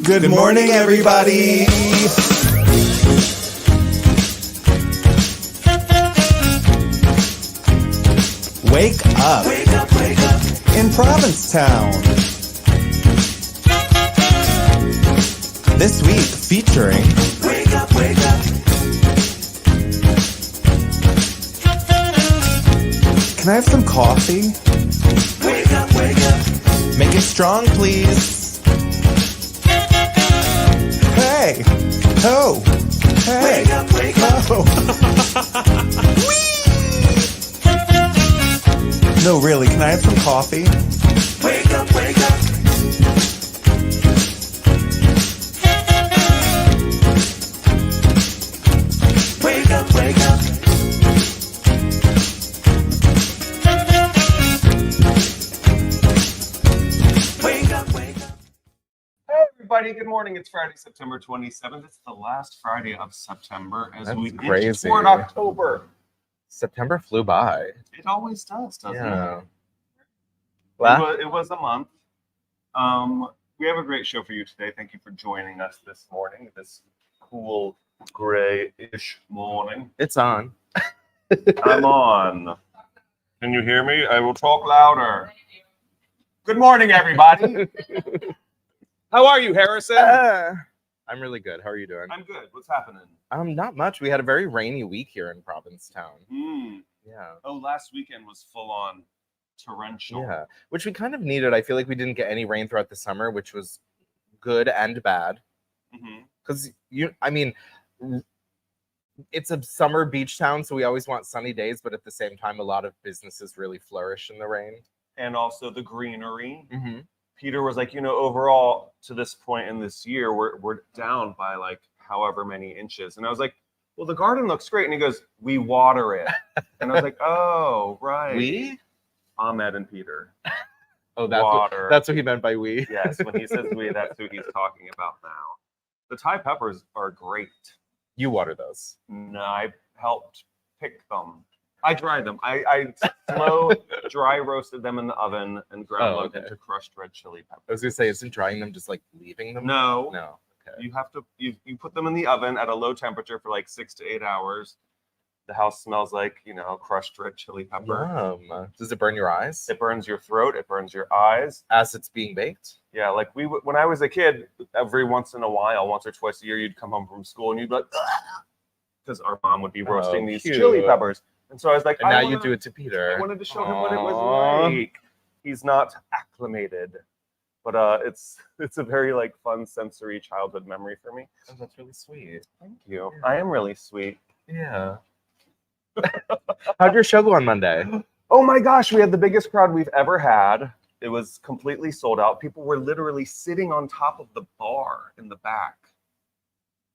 Good morning, everybody. Wake up. Wake up, wake up. In Provincetown. This week featuring Wake up, wake up. Can I have some coffee? Wake up, wake up. Make it strong, please. Hey. Oh. Hey. Wake up, wake up. Oh. No, really, can I have some coffee? Wake up, wake up. Wake up, wake up. Wake up, wake up. Hey everybody, good morning. It's Friday, September 27th. It's the last Friday of September as we inch toward October. September flew by. It always does, doesn't it? Well, It was a month. We have a great show for you today. Thank you for joining us this morning, this cool gray-ish morning. it's on. I'm on. Can you hear me? I will talk louder. Good morning, everybody. How are you, Harrison? I'm really good. How are you doing? I'm good. What's happening? Not much. We had a very rainy week here in Provincetown. Yeah. Oh, last weekend was full on torrential. Yeah, which we kind of needed. I feel like we didn't get any rain throughout the summer, which was good and bad. Because it's a summer beach town, so we always want sunny days, but at the same time, a lot of businesses really flourish in the rain. And also the greenery. Peter was like, overall to this point in this year, we're down by like however many inches. And I was like, well, the garden looks great. And he goes, we water it. And I was like, oh, right. We? Ahmed and Peter. Oh, Water. That's what he meant by we. Yes, when he says we, that's who he's talking about now. The Thai peppers are great. You water those. No, I helped pick them. I dried them. I slow dry roasted them in the oven and ground them into crushed red chili peppers. I was gonna say, isn't drying them just like leaving them? No. Okay. You have to you put them in the oven at a low temperature for like 6 to 8 hours. The house smells like, crushed red chili pepper. Does it burn your eyes? It burns your throat. It burns your eyes. As it's being baked? Yeah, like when I was a kid, every once in a while, once or twice a year, you'd come home from school and you'd be like, because our mom would be roasting these chili peppers. And so I was like, and now you do it to Peter. I wanted to show him what it was like. He's not acclimated, but it's a very like fun sensory childhood memory for me. Oh, that's really sweet. Thank you. Yeah. I am really sweet. Yeah. How'd your show go on Monday? Oh my gosh, we had the biggest crowd we've ever had. It was completely sold out. People were literally sitting on top of the bar in the back.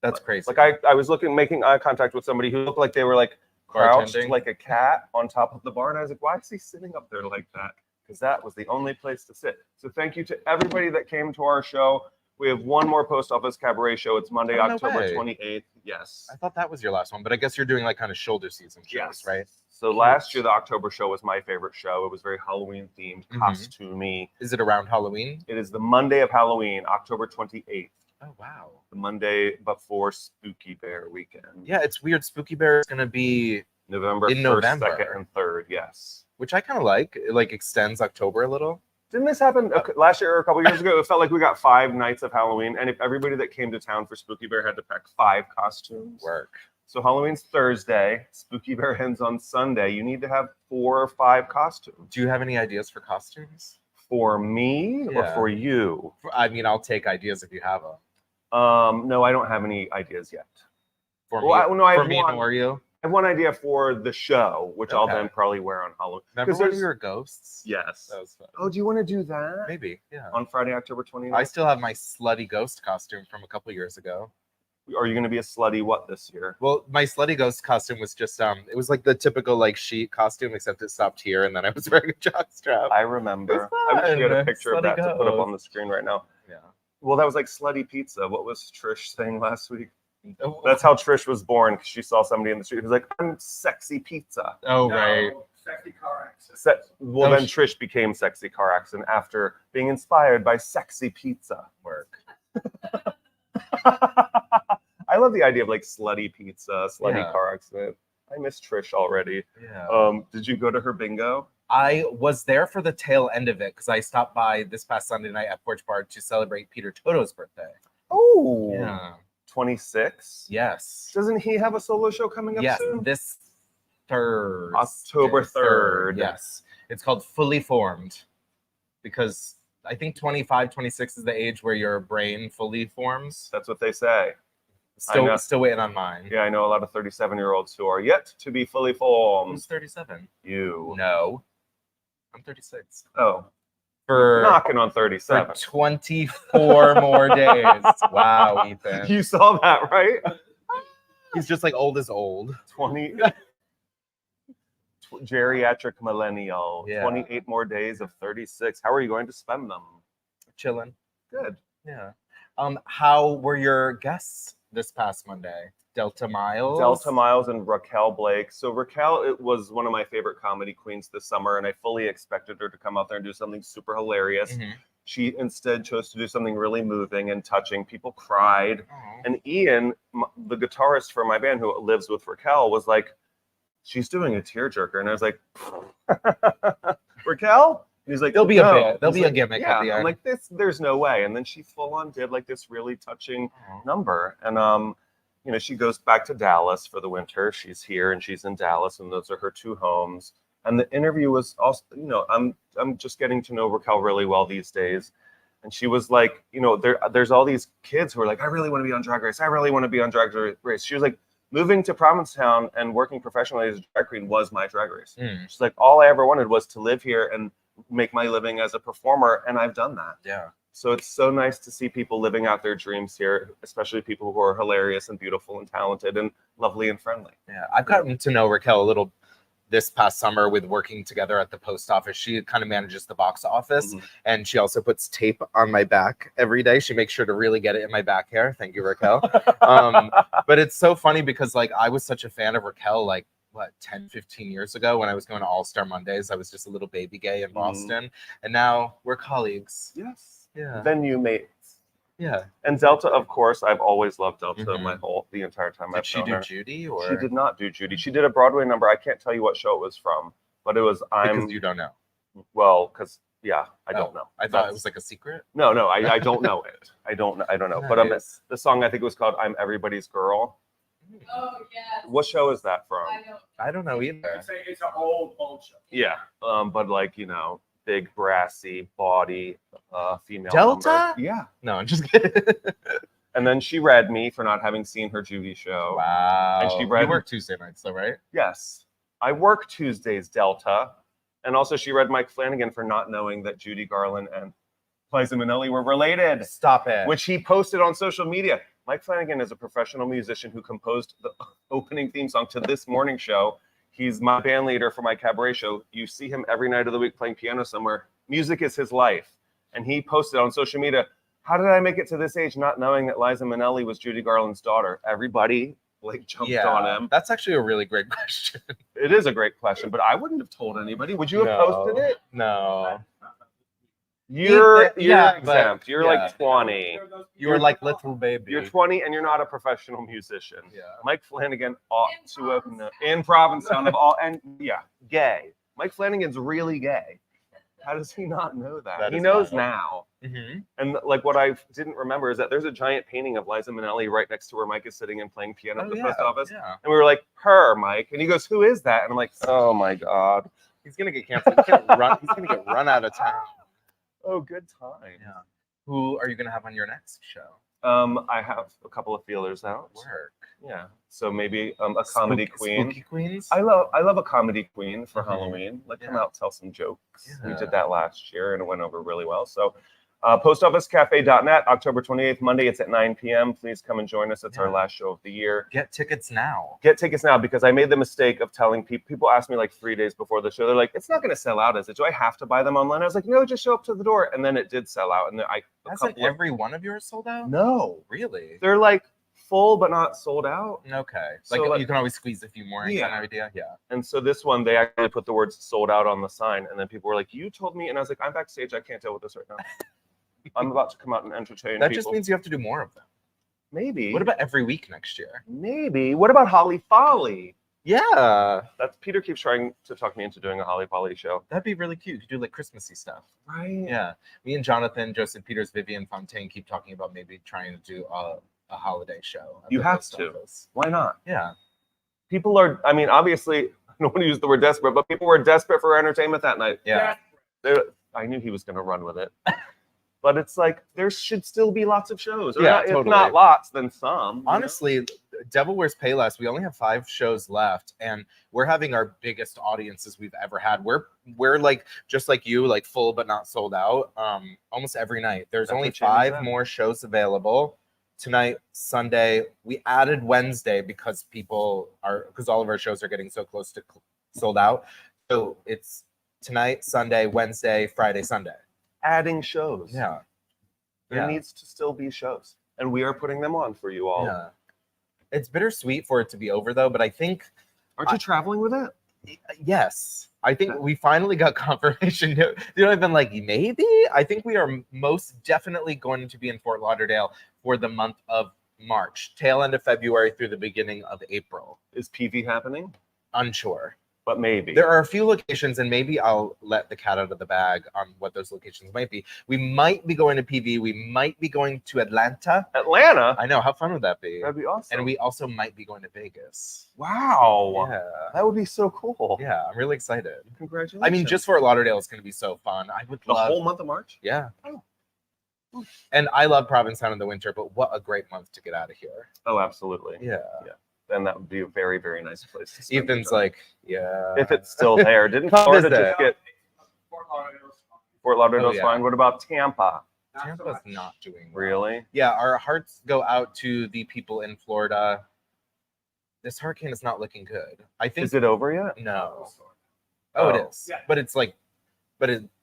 That's crazy. Like I was making eye contact with somebody who looked like they were like crouched like a cat on top of the bar. And I was like, why is he sitting up there like that? Because that was the only place to sit. So thank you to everybody that came to our show. We have one more Post Office Cabaret show. It's Monday, October 28th. Yes. I thought that was your last one, but I guess you're doing like kind of shoulder season shows, right? So last year, the October show was my favorite show. It was very Halloween themed, costumey. Is it around Halloween? It is the Monday of Halloween, October 28th. Oh, wow. The Monday before Spooky Bear weekend. Yeah, it's weird. Spooky Bear is going to be November 1st, November. 2nd, and 3rd, yes. Which I kind of like. It like extends October a little. Didn't this happen last year or a couple years ago? It felt like we got 5 nights of Halloween, and if everybody that came to town for Spooky Bear had to pack 5 costumes. Work. So Halloween's Thursday, Spooky Bear ends on Sunday. You need to have 4 or 5 costumes. Do you have any ideas for costumes? For me or for you? I mean, I'll take ideas if you have them. No, I don't have any ideas yet. For me or you? I have one idea for the show, which I'll then probably wear on Halloween. Remember when we were ghosts? Yes. That was fun. Oh, do you want to do that? Maybe, yeah. On Friday, October 29th? I still have my slutty ghost costume from a couple years ago. Are you going to be a slutty what this year? Well, my slutty ghost costume was just it was like the typical like sheet costume, except it stopped here, and then I was wearing a jockstrap. I remember. I wish you had a picture of that to put up on the screen right now. Yeah. Well, that was like slutty pizza. What was Trish saying last week? That's how Trish was born, because she saw somebody in the street who was like, I'm sexy pizza. Oh, right. Sexy car accident. Then Trish became Sexy Car Accident after being inspired by sexy pizza. Work. I love the idea of like slutty pizza, slutty Yeah. car accident. I miss Trish already. Yeah. Did you go to her bingo? I was there for the tail end of it because I stopped by this past Sunday night at Porch Bar to celebrate Peter Toto's birthday. Oh, Yeah. 26. Yes. Doesn't he have a solo show coming up Yes. soon? This Thursday. October 3rd. Yes. It's called Fully Formed because I think 25, 26 is the age where your brain fully forms. That's what they say. I know. Still waiting on mine. Yeah, I know a lot of 37-year-olds who are yet to be fully formed. Who's 37? You. No. I'm 36. Oh. For knocking on 37. For 24 more days. Wow, Ethan. You saw that, right? He's just like old as old. 20 geriatric millennial. Yeah. 28 more days of 36. How are you going to spend them? Chilling. Good. Yeah. How were your guests this past Monday? Delta Miles and Raquel Blake. So Raquel, it was one of my favorite comedy queens this summer, and I fully expected her to come out there and do something super hilarious. Mm-hmm. She instead chose to do something really moving and touching. People cried. Aww. And Ian, the guitarist for my band who lives with Raquel, was like, she's doing a tearjerker. And I was like, Raquel? And he's like, There'll be a gimmick yeah. at the end. I'm like, there's no way. And then she full on did like this really touching number. And you know, she goes back to Dallas for the winter. She's here and she's in Dallas, and those are her two homes. And the interview was also, you know, I'm just getting to know Raquel really well these days. And she was like, you know, there's all these kids who are like, I really want to be on Drag Race. I really want to be on Drag Race. She was like, moving to Provincetown and working professionally as a drag queen was my Drag Race. She's like, all I ever wanted was to live here and make my living as a performer, and I've done that. Yeah. So it's so nice to see people living out their dreams here, especially people who are hilarious and beautiful and talented and lovely and friendly. Yeah, I've gotten to know Raquel a little this past summer with working together at the post office. She kind of manages the box office, and she also puts tape on my back every day. She makes sure to really get it in my back hair. Thank you, Raquel. But it's so funny because like I was such a fan of Raquel like 10, 15 years ago when I was going to All-Star Mondays. I was just a little baby gay in Boston, and now we're colleagues. Yes. Yeah. Venue mates. Yeah. And Delta, of course, I've always loved Delta the entire time Did I've she known do her. Judy or? She did not do Judy. She did a Broadway number. I can't tell you what show it was from, but it was Because you don't know. Well, because I don't know. I thought it was like a secret. No, I don't know it. I don't know. Nice. But the song, I think it was called "I'm Everybody's Girl." Oh yeah. What show is that from? I don't know either. It's an old show. Yeah. But like, you know, big brassy body, female. Delta? Number. Yeah. No, I'm just kidding. And then she read me for not having seen her Judy show. Wow. And she read. You work Tuesday nights though, right? Yes, I work Tuesdays, Delta. And also she read Mike Flanagan for not knowing that Judy Garland and Liza Minnelli were related. Stop it. Which he posted on social media. Mike Flanagan is a professional musician who composed the opening theme song to this morning show. He's my band leader for my cabaret show. You see him every night of the week playing piano somewhere. Music is his life. And he posted on social media, how did I make it to this age not knowing that Liza Minnelli was Judy Garland's daughter? Everybody like jumped on him. That's actually a really great question. It is a great question, but I wouldn't have told anybody. Would you have posted it? No. You're Yeah, exempt. You're yeah. like 20. You were like little baby. You're 20 and you're not a professional musician. Yeah. Mike Flanagan ought to have known. In Provincetown of all, and yeah, gay. Mike Flanagan's really gay. How does he not know that? He knows now. Mm-hmm. And like what I didn't remember is that there's a giant painting of Liza Minnelli right next to where Mike is sitting and playing piano at the post office. Yeah. And we were like, her, Mike. And he goes, who is that? And I'm like, oh my God. He's gonna get canceled. He's gonna get run out of town. Oh, good time. Yeah. Who are you gonna have on your next show? I have a couple of feelers out. Work. Yeah. So maybe a comedy queen. Spooky queens. I love a comedy queen for Mhm. Halloween. Like come Yeah. out, tell some jokes. We Yeah. did that last year and it went over really well. So postofficecafe.net, October 28th, Monday. It's at 9 p.m. Please come and join us. It's our Yeah. last show of the year. Get tickets now. Get tickets now because I made the mistake of telling people asked me like 3 days before the show. They're like, it's not going to sell out, is it? Do I have to buy them online? I was like, no, just show up to the door. And then it did sell out. And Hasn't every one of yours sold out? No. Really? They're like full but not sold out. Okay. So, Like like- you can always squeeze a few more in, Yeah. kind of idea. Yeah. And so this one, they actually put the words sold out on the sign. And then people were like, you told me. And I was like, I'm backstage. I can't deal with this right now. I'm about to come out and entertain That people. just means you have to do more of them. Maybe. What about every week next year? Maybe. What about Holly Folly? Yeah, That's Peter keeps trying to talk me into doing a Holly Folly show. that'd be really cute. You could do like Christmassy stuff. Right. Yeah, me and Jonathan, Joseph Peters, Vivian Fontaine keep talking about maybe trying to do a holiday show. at You the have post to. office. Why not? Yeah, People are, I mean, obviously, I don't want to use the word desperate, but people were desperate for entertainment that night. yeah. I knew he was going to run with it. But it's like, there should still be lots of shows. Or Yeah, not, If totally. not lots, then some. Honestly, Devil Wears Payless, we only have 5 shows left, and we're having our biggest audiences we've ever had. We're like just like you, like full but not sold out. Almost every night. There's That's only what Jamie 5 said. more shows available. Tonight, Sunday. We added Wednesday because all of our shows are getting so close to sold out. So it's tonight, Sunday, Wednesday, Friday, Sunday. Adding shows. Yeah. There Yeah. needs to still be shows. And we are putting them on for you all. Yeah. It's bittersweet for it to be over though, but I think Aren't you traveling with it? yes. I think we finally got confirmation. I've been like, maybe? I think we are most definitely going to be in Fort Lauderdale for the month of March, tail end of February through the beginning of April. Is PV happening? Unsure. But maybe. There are a few locations, and maybe I'll let the cat out of the bag on what those locations might be. We might be going to PV. We might be going to Atlanta. Atlanta? I know. How fun would that be? That'd be awesome. And we also might be going to Vegas. Wow. Yeah. That would be so cool. Yeah, I'm really excited. Congratulations. I mean, just Fort Lauderdale is going to be so fun. I would the love. whole month of March? Yeah. Oh. And I love Provincetown in the winter, but what a great month to get out of here. Oh, absolutely. Yeah. And that would be a very, very nice place to spend Ethan's the time. like, yeah. If it's still there. Didn't How Florida is that? just get Fort Lauderdale's fine. Fort Lauderdale's Oh, yeah. fine? What about Tampa? Not so Tampa's much. not doing well. Really? Yeah, our hearts go out to the people in Florida. This hurricane is not looking good. I think Is it over yet? no. Sort Oh, Oh. it is. Yeah. But it's like,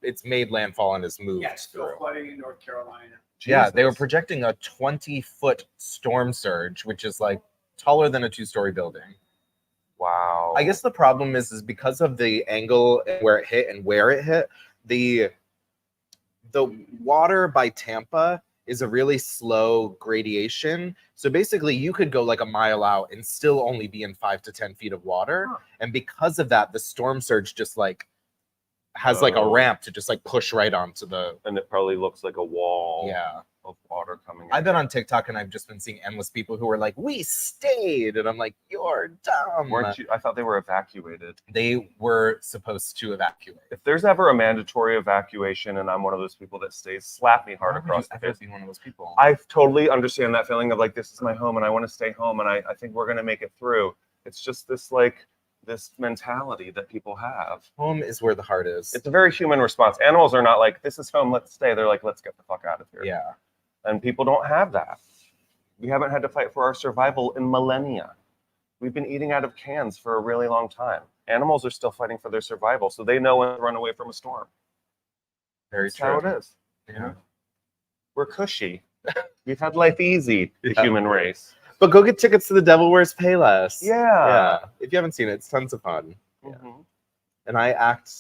it's made landfall and has moved Yeah, it's still through. flooding in North Carolina. Yeah, they were Jesus. projecting a 20-foot storm surge, which is like taller than a 2-story building. Wow. I guess the problem is because of the angle where it hit and where it hit, the water by Tampa is a really slow gradation. So basically you could go like a mile out and still only be in 5 to 10 feet of water. Huh. And because of that, the storm surge just like has like a Oh. ramp to just like push right onto the, And it probably looks like a wall yeah. of water coming in. I've been on TikTok and I've just been seeing endless people who are like, we stayed. And I'm like, you're dumb. Weren't you? I thought they were evacuated. They were supposed to evacuate. If there's ever a mandatory evacuation and I'm one of those people that stays, slap me hard Why would across you the ever face. be one of those people? I totally understand that feeling of like, this is my home and I want to stay home and I think we're going to make it through. It's just this mentality that people have. Home is where the heart is. It's a very human response. Animals are not like, this is home, let's stay. They're like, let's get the fuck out of here. Yeah. And people don't have that. We haven't had to fight for our survival in millennia. We've been eating out of cans for a really long time. Animals are still fighting for their survival, so they know when to run away from a storm. Very That's how true. it is. Yeah. We're cushy. We've had life easy, the Yeah. human race. But go get tickets to the Devil Wears Payless. Yeah. Yeah. If you haven't seen it, it's tons of fun. Mhm. And I act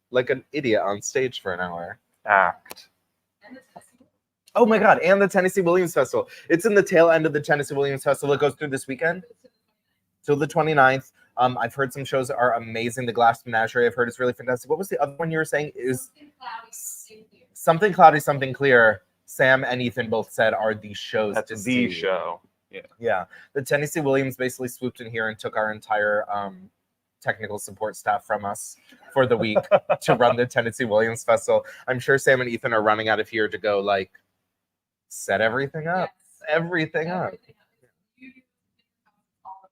like an idiot on stage for an hour. Act. And the testing. Oh my God. And the Tennessee Williams Festival. It's in the tail end of the Tennessee Williams Festival. It goes through this weekend till the 29th. I've heard some shows are amazing. The Glass Menagerie, I've heard is really fantastic. What was the other one you were saying? Is Something cloudy, something clear. Something Cloudy, Something Clear. Sam and Ethan both said are the shows That's to the see. show. Yeah, the Tennessee Williams basically swooped in here and took our entire technical support staff from us for the week to run the Tennessee Williams Festival. I'm sure Sam and Ethan are running out of here to go like set everything up, Yes. everything up. You do all of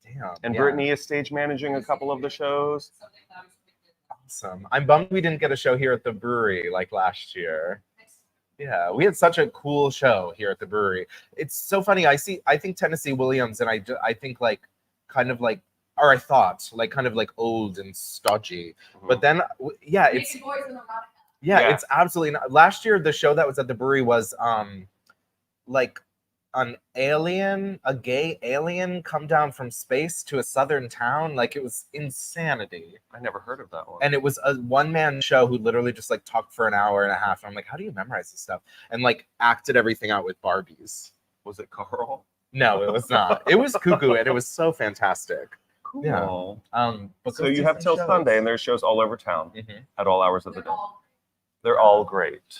it. Damn. And yeah, Brittany is stage managing a couple of the shows. Something cloudy, something clear. awesome. I'm bummed we didn't get a show here at the brewery like last year. Next. Yeah, we had such a cool show here at the brewery. It's so funny. I think Tennessee Williams and I think like kind of like, or I thought like kind of like old and stodgy. But then yeah, it's Naked boys in the rod. yeah, Yeah. it's absolutely not. Last year the show that was at the brewery was a gay alien come down from space to a southern town. Like, it was insanity. I never heard of that one. And it was a one-man show who literally just like talked for an hour and a half. And I'm like, how do you memorize this stuff? And like acted everything out with Barbies. Was it Carl? No, it was not. It was cuckoo, and it was so fantastic. Cool. Yeah. But So you have till Sunday, and there's shows all over town at all hours of the day. They're all great.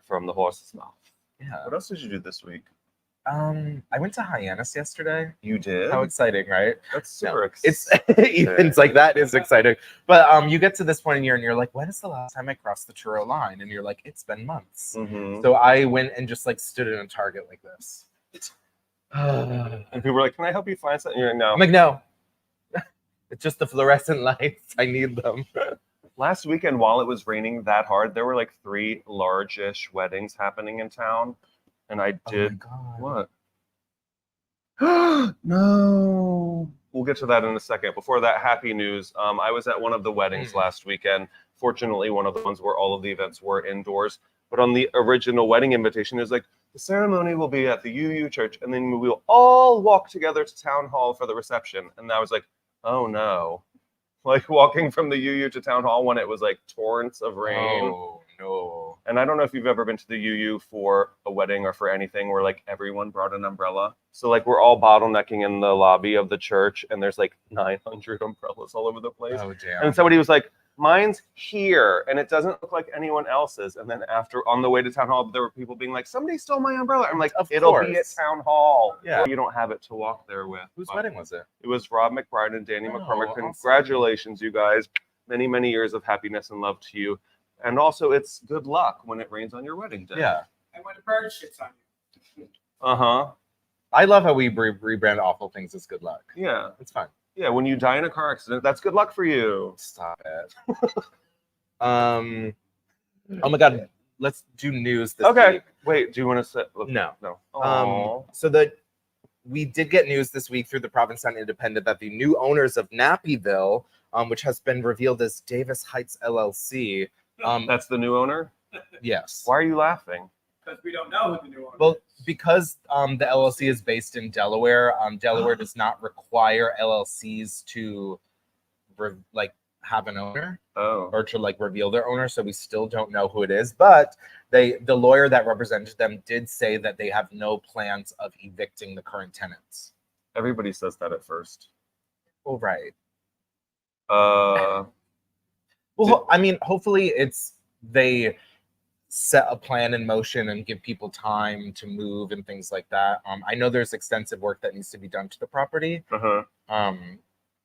From the horse's mouth. Yeah. What else did you do this week? I went to Hyannis yesterday. You did? How exciting, right? That's super It's exciting. Ethan's like, that is exciting. But you get to this point in the year and you're like, when is the last time I crossed the Truro line? And you're like, it's been months. Mm-hmm. So I went and just like stood in a Target like this. And people were like, can I help you find something? You're like, no. I'm like, no. It's just the fluorescent lights. I need them. Last weekend, while it was raining that hard, there were like 3 large-ish weddings happening in town. And I did... Oh my God. What? No. We'll get to that in a second. Before that, happy news. I was at one of the weddings last weekend. Fortunately, one of the ones where all of the events were indoors. But on the original wedding invitation, it was like, the ceremony will be at the UU church, and then we'll all walk together to town hall for the reception. And I was like, oh no. Like walking from the UU to town hall when it was like torrents of rain. Oh no. And I don't know if you've ever been to the UU for a wedding or for anything where like everyone brought an umbrella. So like we're all bottlenecking in the lobby of the church, and there's like 900 umbrellas all over the place. Oh damn. And somebody was like, mine's here, and it doesn't look like anyone else's. And then after, on the way to town hall, there were people being like, somebody stole my umbrella. I'm like, it'll be at town hall. Yeah. You don't have it to walk there with. Whose But wedding was it? it was Rob McBride and Danny Oh, McCormick. awesome. Congratulations, you guys. Many, many years of happiness and love to you. And also, it's good luck when it rains on your wedding day. Yeah. And when the bird shits on you. Uh-huh. I love how we rebrand awful things as good luck. Yeah. It's fine. Yeah, when you die in a car accident, that's good luck for you. Stop it. Oh my God. Let's do news this Okay. week. Wait, do you want to say? No. No. Aw. So we did get news this week through the Provinceton Independent that the new owners of Nappyville, which has been revealed as Davis Heights LLC. That's the new owner? Yes. Why are you laughing? Because we don't know who the new owner Well, is. because the LLC is based in Delaware. Delaware does not require LLCs to have an owner Oh. or to like reveal their owner. So we still don't know who it is. But the lawyer that represented them did say that they have no plans of evicting the current tenants. Everybody says that at first. Well, right. Well, I mean, hopefully they set a plan in motion and give people time to move and things like that. I know there's extensive work that needs to be done to the property. uh-huh.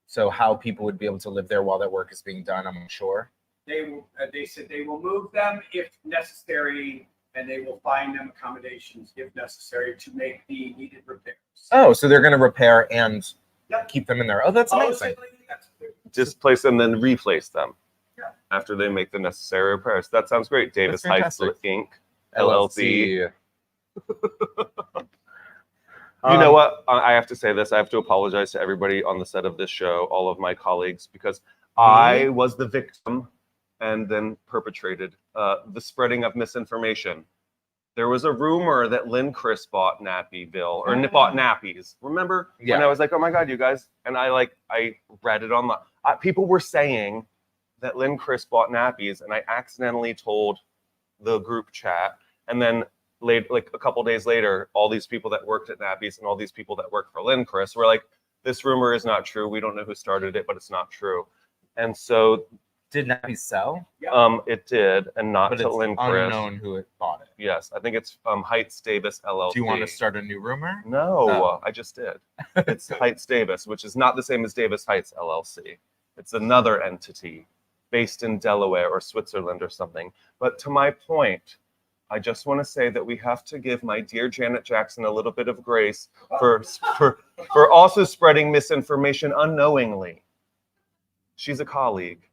So how people would be able to live there while that work is being done, I'm unsure. They said they will move them if necessary, and they will find them accommodations if necessary to make the needed repairs. Oh, so they're going to repair and Yep. keep them in there. Oh, that's amazing. Basically, that's the- Displace them, then replace them. Yeah. After they make the necessary repairs. That sounds great. Davis That's Heights fantastic. Inc. LLC. LLC. You know what? I have to say this. I have to apologize to everybody on the set of this show, all of my colleagues, because I was the victim and then perpetrated the spreading of misinformation. There was a rumor that Lynn Chris bought Nappyville or bought nappies. Remember when Yeah. I was like, "Oh my God, you guys!" And I read it online. People were saying that Lynn Chris bought nappies, and I accidentally told the group chat, and then like a couple days later, all these people that worked at Nappies and all these people that worked for Lynn Chris were like, "This rumor is not true. We don't know who started it, but it's not true." And so, Did Nappy sell? it did, and not But to it's Lynn Chris. unknown who it bought it. Yes, I think it's Heights Davis LLC. Do you want to start a new rumor? No, Oh. I just did. It's Heights Davis, which is not the same as Davis Heights LLC. It's another entity based in Delaware or Switzerland or something. But to my point, I just want to say that we have to give my dear Janet Jackson a little bit of grace for also spreading misinformation unknowingly. She's a colleague.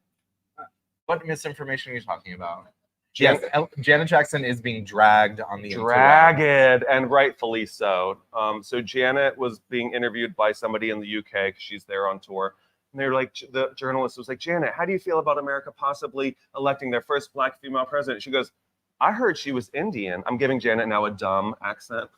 What misinformation are you talking about? Jan- Yes, Janet Jackson is being dragged on the interwebs. Dragged, and rightfully so. So Janet was being interviewed by somebody in the UK because she's there on tour. And they're like, the journalist was like, "Janet, how do you feel about America possibly electing their first Black female president?" She goes, I heard she was Indian. I'm giving Janet now a dumb accent.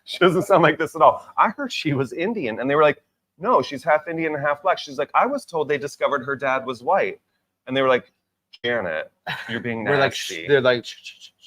She doesn't sound like this at all. I heard she was Indian. And they were like, no, she's half Indian and half black. She's like, I was told they discovered her dad was white. And they were like, Janet, you're being nasty. They're like,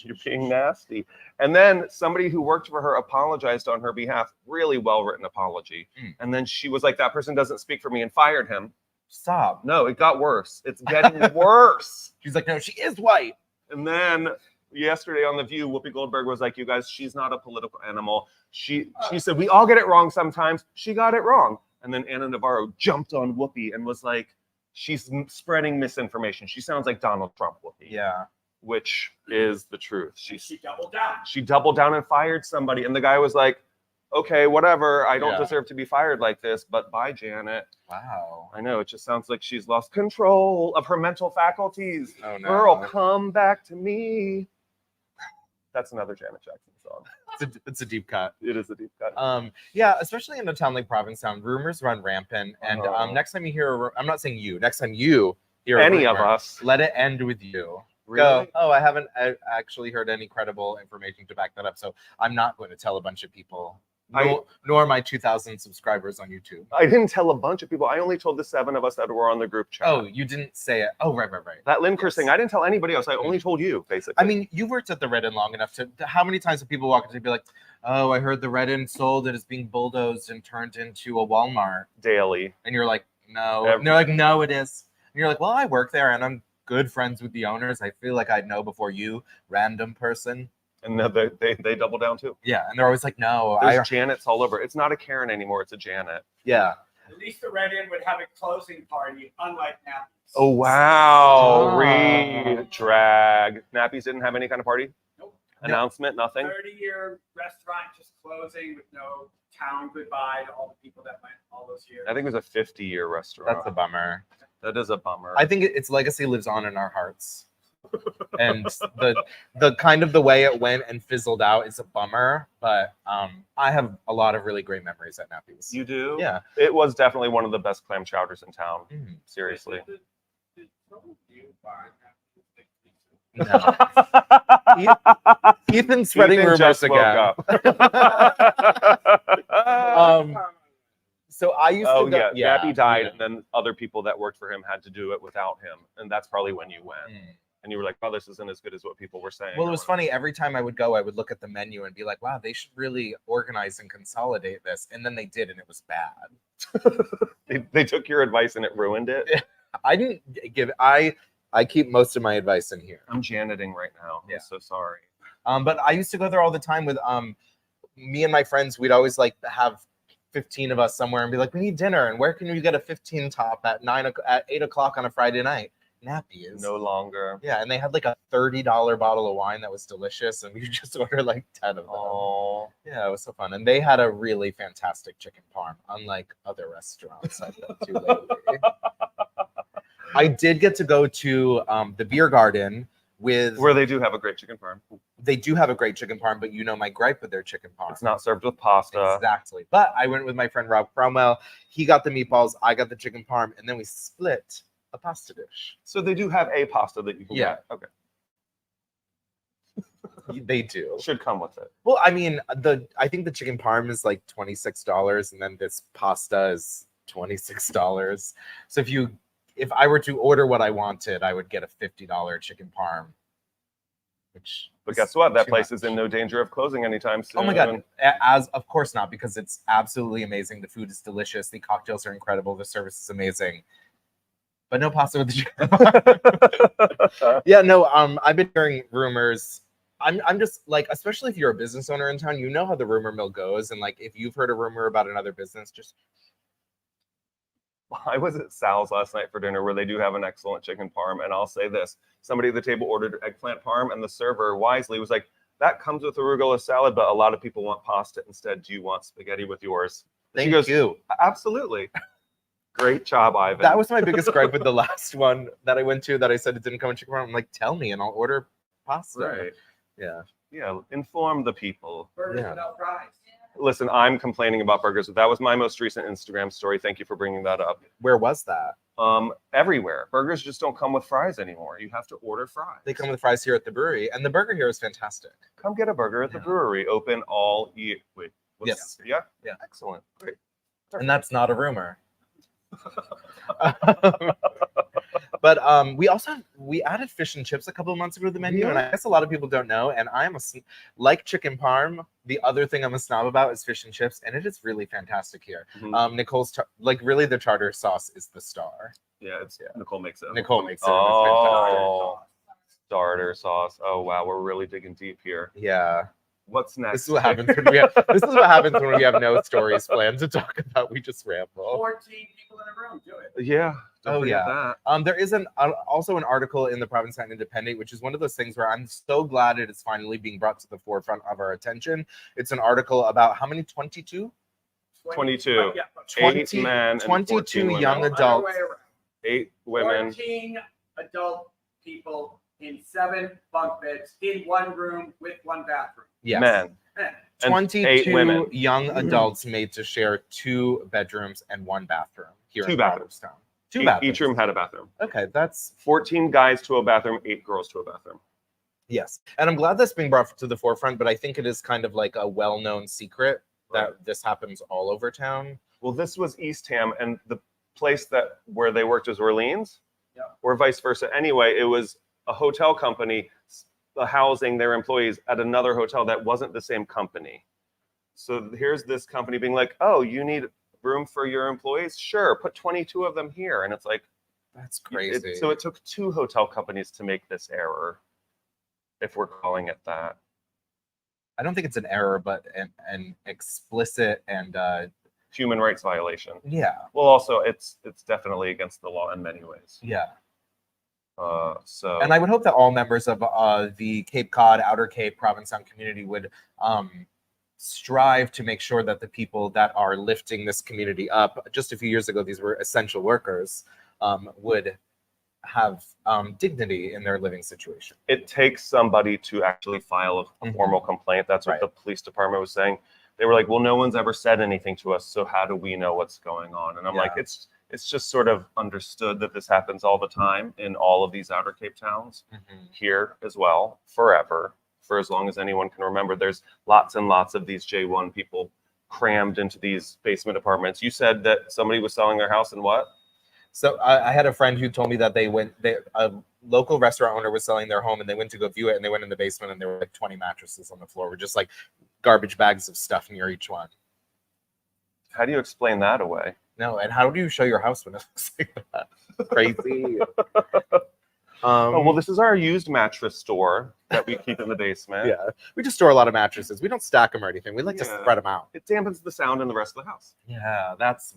You're being nasty. And then somebody who worked for her apologized on her behalf. Really well-written apology. And then she was like, that person doesn't speak for me, and fired him. stop. No, it got worse. It's getting worse. She's like, no, she is white. And then yesterday on The View, Whoopi Goldberg was like, you guys, she's not a political animal. She said, we all get it wrong sometimes. She got it wrong. And then Anna Navarro jumped on Whoopi and was like, she's spreading misinformation. She sounds like Donald Trump, Whoopi. Yeah. Which is the truth. She doubled down. She doubled down and fired somebody. And the guy was like, okay, whatever. I don't deserve to be fired like this, but bye, Janet. Wow. I know. It just sounds like she's lost control of her mental faculties. Oh, no. Girl, come back to me. That's another Janet Jackson song. It's a deep cut. It is a deep cut. Yeah, especially in a town like Provincetown, rumors run rampant. And next time you hear, I'm not saying you, next time you hear Any a of rumor, us. let it end with you. Really? Go, oh, I haven't actually heard any credible information to back that up. So I'm not going to tell a bunch of people, nor my 2,000 subscribers on YouTube. I didn't tell a bunch of people. I only told the 7 of us that were on the group chat. Oh, you didn't say it. Oh, right. That Lindker thing, I didn't tell anybody else. I only told you, basically. I mean, you worked at the Red Inn long enough to, how many times have people walk up to you and be like, oh, I heard the Red Inn sold, it is being bulldozed and turned into a Walmart. Daily. And you're like, no. And they're like, no, it is. And you're like, well, I work there and I'm good friends with the owners. I feel like I'd know before you, random person. And they double down too. Yeah, and they're always like, no. There's Janets all over. It's not a Karen anymore. It's a Janet. Yeah. At least the Red Inn would have a closing party, unlike Nappy's. Oh, wow. Redrag. Nappy's didn't have any kind of party? Nope. Announcement, nothing? 30-year restaurant just closing with no town goodbye to all the people that went all those years. I think it was a 50-year restaurant. That's a bummer. That is a bummer. I think its legacy lives on in our hearts. And the kind of the way it went and fizzled out is a bummer, but I have a lot of really great memories at Nappy's. You do? Yeah. It was definitely one of the best clam chowders in town. Seriously. No. Ethan's spreading Ethan rumors just again. So I used to go, Nappy died, and then other people that worked for him had to do it without him, and that's probably when you went. And you were like, oh, this isn't as good as what people were saying. Well, it was funny. Every time I would go, I would look at the menu and be like, wow, they should really organize and consolidate this. And then they did, and it was bad. They took your advice and it ruined it. I didn't give, I keep most of my advice in here. I'm Janeting right now. Yeah. I'm so sorry. But I used to go there all the time with me and my friends. We'd always like have 15 of us somewhere and be like, we need dinner. And where can we get a 15 top at 8 o'clock on a Friday night? Nappy's. No longer. Yeah, and they had like a $30 bottle of wine that was delicious, and we just ordered like 10 of them. Oh. Yeah, it was so fun. And they had a really fantastic chicken parm, unlike other restaurants I've been to lately. I did get to go to the beer garden with... Where they do have a great chicken parm. They do have a great chicken parm, but you know my gripe with their chicken parm. It's not served with pasta. Exactly. But I went with my friend Rob Cromwell. He got the meatballs, I got the chicken parm, and then we split a pasta dish. So they do have a pasta that you can get. Okay. They do. Should come with it. Well, I mean, I think the chicken parm is like $26, and then this pasta is $26. So if I were to order what I wanted, I would get a $50 chicken parm. But guess what? That place is in no danger of closing anytime soon. Oh my god! Of course not, because it's absolutely amazing. The food is delicious. The cocktails are incredible. The service is amazing. But no pasta with the chicken. Yeah, no. I've been hearing rumors. I'm just like, especially if you're a business owner in town, you know how the rumor mill goes, and like if you've heard a rumor about another business, just. I was at Sal's last night for dinner, where they do have an excellent chicken parm, and I'll say this: somebody at the table ordered eggplant parm, and the server wisely was like, "That comes with arugula salad, but a lot of people want pasta instead. Do you want spaghetti with yours?" Thank you. Absolutely. Great job, Ivan. That was my biggest gripe with the last one that I went to, that I said it didn't come in chicken parm. I'm like, tell me and I'll order pasta. Right. Yeah. Yeah. Inform the people. Burgers without fries. Listen, I'm complaining about burgers. That was my most recent Instagram story. Thank you for bringing that up. Where was that? everywhere. Burgers just don't come with fries anymore. You have to order fries. They come with fries here at the brewery, and the burger here is fantastic. Come get a burger at the brewery. Open all year. Wait. Yes. Yeah. Yeah. Excellent. Great. And that's not a rumor. But we added fish and chips a couple of months ago to the menu, and I guess a lot of people don't know. And I'm like chicken parm. The other thing I'm a snob about is fish and chips, and it is really fantastic here. Mhm. Nicole's really the tartar sauce is the star. Yeah, Nicole makes it. Nicole makes it. Oh, starter sauce. Oh wow, we're really digging deep here. Yeah. What's next? This is what happens when we have. This is what happens when we have no stories planned to talk about. We just ramble. 14 people in a room, do it. Yeah. Don't forget that. There is also an article in the Provincetown Independent, which is one of those things where I'm so glad it is finally being brought to the forefront of our attention. It's an article about how many? 22? 22. Yeah, 8 men and 22 14 young women. adults. 8 women. 14 adult people in 7 bunk beds in one room with 1 bathroom. Yes. Men. Men. And 22 8 women. young adults made to share 2 bedrooms and 1 bathroom here 2 in bathrooms. Provincetown. 2 bathrooms. Each room had a bathroom. Okay, that's 14 guys to a bathroom, 8 girls to a bathroom. yes. And I'm glad that's being brought to the forefront, but I think it is kind of like a well-known secret that this happens all over town. Well, this was Eastham, and the place where they worked was Orleans, or vice versa. Anyway, it was a hotel company housing their employees at another hotel that wasn't the same company. So here's this company being like, "Oh, you need room for your employees? Sure, put 22 of them here." And it's like, that's crazy. So it took 2 hotel companies to make this error, if we're calling it that. I don't think it's an error, but an explicit and Human rights violation. yeah. Well, also it's definitely against the law in many ways. Yeah. So And I would hope that all members of the Cape Cod, Outer Cape, Provincetown community would strive to make sure that the people that are lifting this community up, just a few years ago, these were essential workers, would have dignity in their living situation. it takes somebody to actually file a formal complaint. That's what Right. the police department was saying. They were like, "Well, no one's ever said anything to us, so how do we know what's going on?" And I'm like, Yeah. it's just sort of understood that this happens all the time in all of these Outer Cape towns, here as well, forever, for as long as anyone can remember. There's lots and lots of these J1 people crammed into these basement apartments. You said that somebody was selling their house and what? So I had a friend who told me that a local restaurant owner was selling their home, and they went to go view it, and they went in the basement, and there were like 20 mattresses on the floor with just like garbage bags of stuff near each one. How do you explain that away? No, and how do you show your house when it looks like that? Crazy. Oh, well, this is our used mattress store that we keep in the basement. Yeah, we just store a lot of mattresses. We don't stack them or anything. We like to Yeah. spread them out. It dampens the sound in the rest of the house. Yeah, that's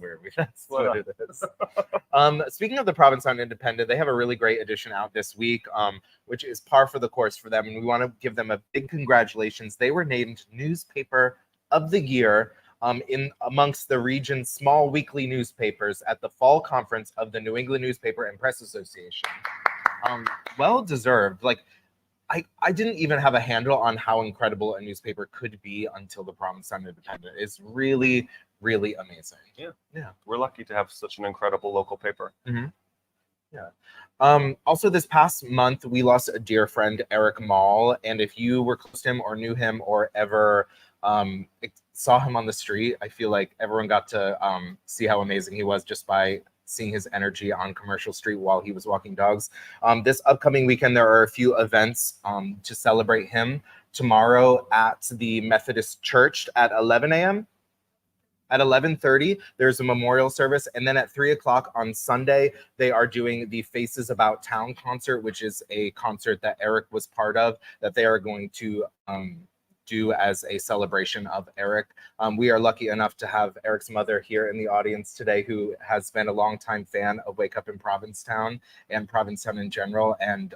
what it is. Speaking of the Provincetown Independent, they have a really great edition out this week, which is par for the course for them, and we want to give them a big congratulations. They were named Newspaper of the Year in amongst the region's small weekly newspapers at the fall conference of the New England Newspaper and Press Association. Well deserved. Like, I didn't even have a handle on how incredible a newspaper could be until the Provincetown Independent. It's really, really amazing. Yeah. We're lucky to have such an incredible local paper. Also, this past month, we lost a dear friend, Eric Mall. And if you were close to him or knew him or ever saw him on the street, I feel like everyone got to see how amazing he was just by seeing his energy on Commercial Street while he was walking dogs. This upcoming weekend, there are a few events to celebrate him. Tomorrow at the Methodist Church at 11 a.m. At 11:30, there's a memorial service. And then at 3 o'clock on Sunday, they are doing the Faces About Town concert, which is a concert that Eric was part of, that they are going to do as a celebration of Eric. We are lucky enough to have Eric's mother here in the audience today, who has been a longtime fan of Wake Up in Provincetown and Provincetown in general. And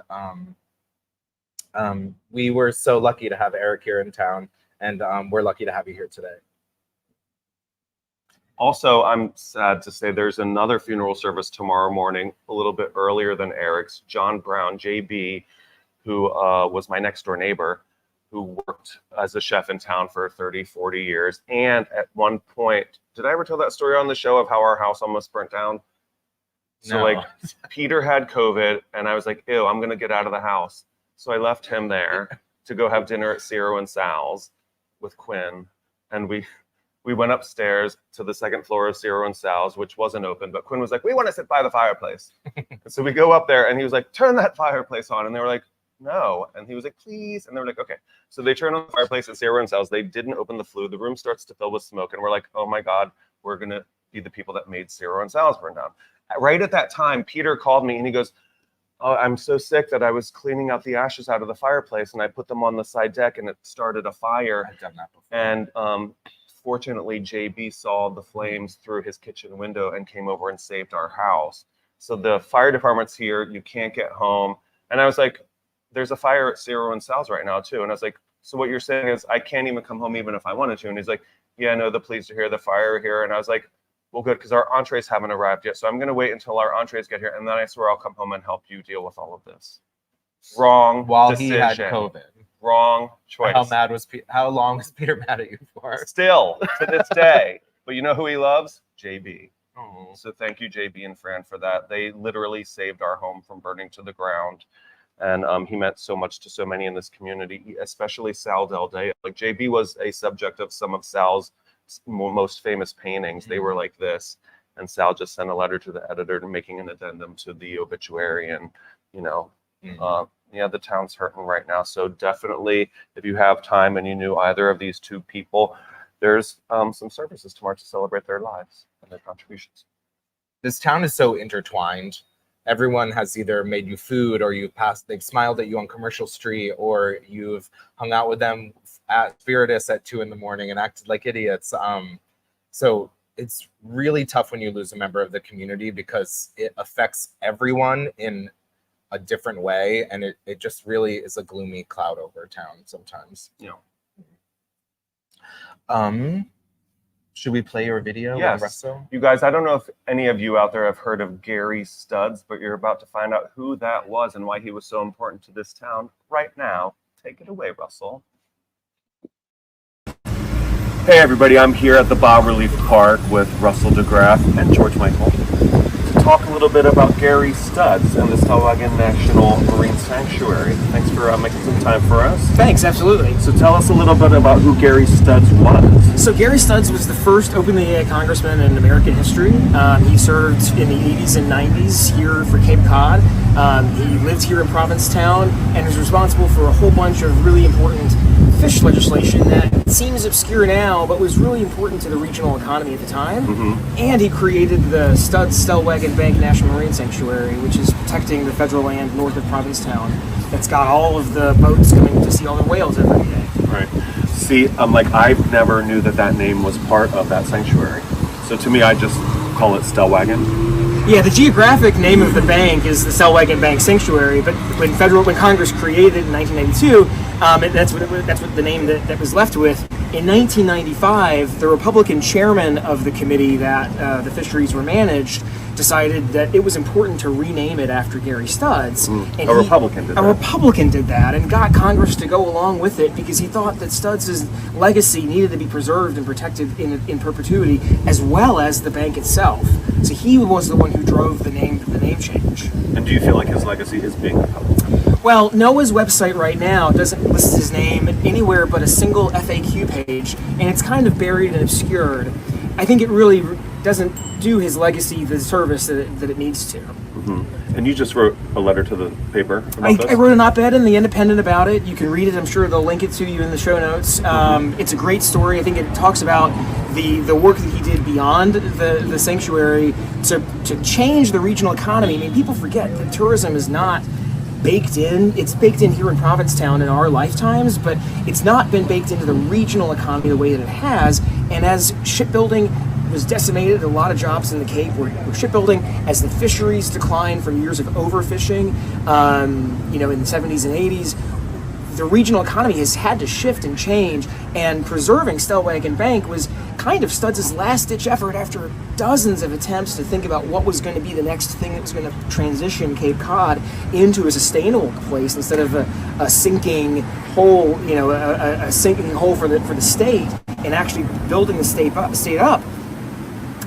we were so lucky to have Eric here in town, and we're lucky to have you here today. Also, I'm sad to say there's another funeral service tomorrow morning, a little bit earlier than Eric's. John Brown, JB, who was my next door neighbor, who worked as a chef in town for 30, 40 years. And at one point, did I ever tell that story on the show of how our house almost burnt down? So No. like Peter had COVID and I was like, ew, I'm going to get out of the house. So I left him there to go have dinner at Ciro and Sal's with Quinn. And we went upstairs to the second floor of Ciro and Sal's, which wasn't open, but Quinn was like, we want to sit by the fireplace. And so we go up there and he was like, turn that fireplace on. And they were like, no. And he was like, please. And they were like, okay. So they turn on the fireplace at Ciro and Sal's. They didn't open the flue. The room starts to fill with smoke. And we're like, oh my God, we're going to be the people that made Ciro and Sal's burn down. Right at that time, Peter called me and he goes, oh, I'm so sick that I was cleaning out the ashes out of the fireplace and I put them on the side deck and it started a fire. I've done that before. And fortunately, JB saw the flames through his kitchen window and came over and saved our house. So the fire department's here. You can't get home. And I was like, there's a fire at Ciro and Sal's right now too. And I was like, so what you're saying is I can't even come home even if I wanted to. And he's like, yeah, no, the police are here, the fire here. And I was like, well, good, because our entrees haven't arrived yet. So I'm going to wait until our entrees get here. And then I swear I'll come home and help you deal with all of this. Wrong While decision. he had COVID. Wrong choice. How long was Peter mad at you for? Still to this day. But you know who he loves? JB. Oh. So thank you, JB and Fran, for that. They literally saved our home from burning to the ground. And he meant so much to so many in this community, especially Sal Del Day. Like JB was a subject of some of Sal's most famous paintings. They were like this. And Sal just sent a letter to the editor making an addendum to the obituary. And, you know, yeah, the town's hurting right now. So definitely, if you have time and you knew either of these two people, there's some services tomorrow to celebrate their lives and their contributions. This town is so intertwined. Everyone has either made you food or they've smiled at you on Commercial Street, or you've hung out with them at Spiritus at 2 a.m. and acted like idiots. So it's really tough when you lose a member of the community because it affects everyone in a different way. And it just really is a gloomy cloud over town sometimes. Yeah. Should we play your video? Yes. You guys, I don't know if any of you out there have heard of Gary Studs, but you're about to find out who that was and why he was so important to this town right now. Take it away, Russell. Hey everybody, I'm here at the Bas-Relief Park with Russell DeGraff and George Michael to talk a little bit about Gary Studs and the Stellwagen National Marine Sanctuary. Thanks for making some time for us. Thanks, absolutely. So tell us a little bit about who Gary Studs was. So Gary Studs was the first openly gay congressman in American history. He served in the 80s and 90s here for Cape Cod. He lived here in Provincetown and was responsible for a whole bunch of really important fish legislation that seems obscure now, but was really important to the regional economy at the time. Mm-hmm. And he created the Studs Stellwagen Bank National Marine Sanctuary, which is protecting the federal land north of Provincetown. That's got all of the boats coming to see all the whales every day. Right. See, I never knew that name was part of that sanctuary. So to me, I just call it Stellwagen. Yeah, the geographic name of the bank is the Stellwagen Bank Sanctuary, but when Congress created it in 1992, that's what the name that was left with. In 1995, the Republican chairman of the committee that the fisheries were managed decided that it was important to rename it after Gary Studs. And a Republican did that. A Republican did that and got Congress to go along with it because he thought that Studs' legacy needed to be preserved and protected in perpetuity, as well as the bank itself. So he was the one who drove the name change. And do you feel like his legacy is being upheld? Well, NOAA's website right now doesn't list his name anywhere but a single FAQ page, and it's kind of buried and obscured. I think it really doesn't do his legacy the service that it needs to. Mm-hmm. And you just wrote a letter to the paper about this? I wrote an op-ed in the Independent about it. You can read it. I'm sure they'll link it to you in the show notes. It's a great story. I think it talks about the work that he did beyond the sanctuary to change the regional economy. I mean, people forget that tourism is not baked in. It's baked in here in Provincetown in our lifetimes, but it's not been baked into the regional economy the way that it has. And as shipbuilding was decimated, a lot of jobs in the Cape were shipbuilding. As the fisheries declined from years of overfishing, in the 70s and 80s, the regional economy has had to shift and change, and preserving Stellwagen Bank was kind of Studs' last-ditch effort after dozens of attempts to think about what was going to be the next thing that was going to transition Cape Cod into a sustainable place instead of a sinking hole, a sinking hole for the state, and actually building the state up.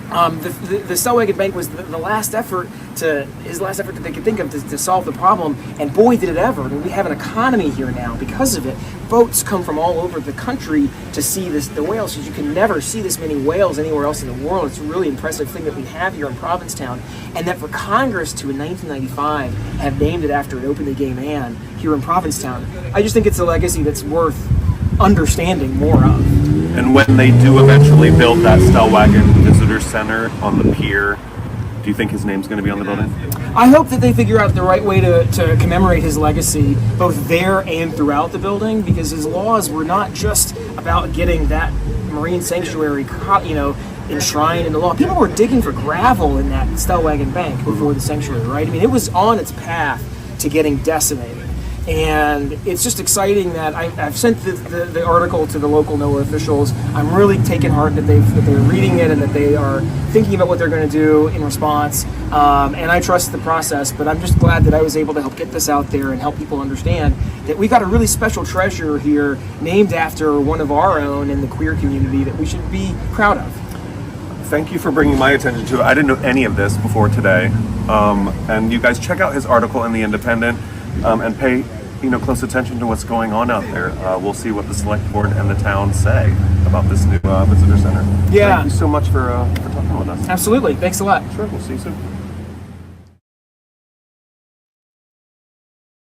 The Stellwagen Bank was the last effort that they could think of to solve the problem, and boy did it ever. I mean, we have an economy here now because of it. Boats come from all over the country to see the whales, because you can never see this many whales anywhere else in the world. It's a really impressive thing that we have here in Provincetown, and that for Congress to in 1995 have named it after an openly gay man here in Provincetown, I just think it's a legacy that's worth understanding more of. And when they do eventually build that Stellwagen Visitor Center on the pier, do you think his name's going to be on the building? I hope that they figure out the right way to commemorate his legacy, both there and throughout the building, because his laws were not just about getting that marine sanctuary, enshrined in the law. People were digging for gravel in that Stellwagen Bank before the sanctuary, right? I mean, it was on its path to getting decimated. And it's just exciting that I've sent the article to the local NOAA officials. I'm really taking heart that they're reading it and that they are thinking about what they're going to do in response. And I trust the process, but I'm just glad that I was able to help get this out there and help people understand that we got a really special treasure here named after one of our own in the queer community that we should be proud of. Thank you for bringing my attention to it. I didn't know any of this before today. And you guys check out his article in the Independent and pay close attention to what's going on out there. We'll see what the select board and the town say about this new visitor center. Yeah. Thank you so much for talking with us. Absolutely. Thanks a lot. Sure. We'll see you soon.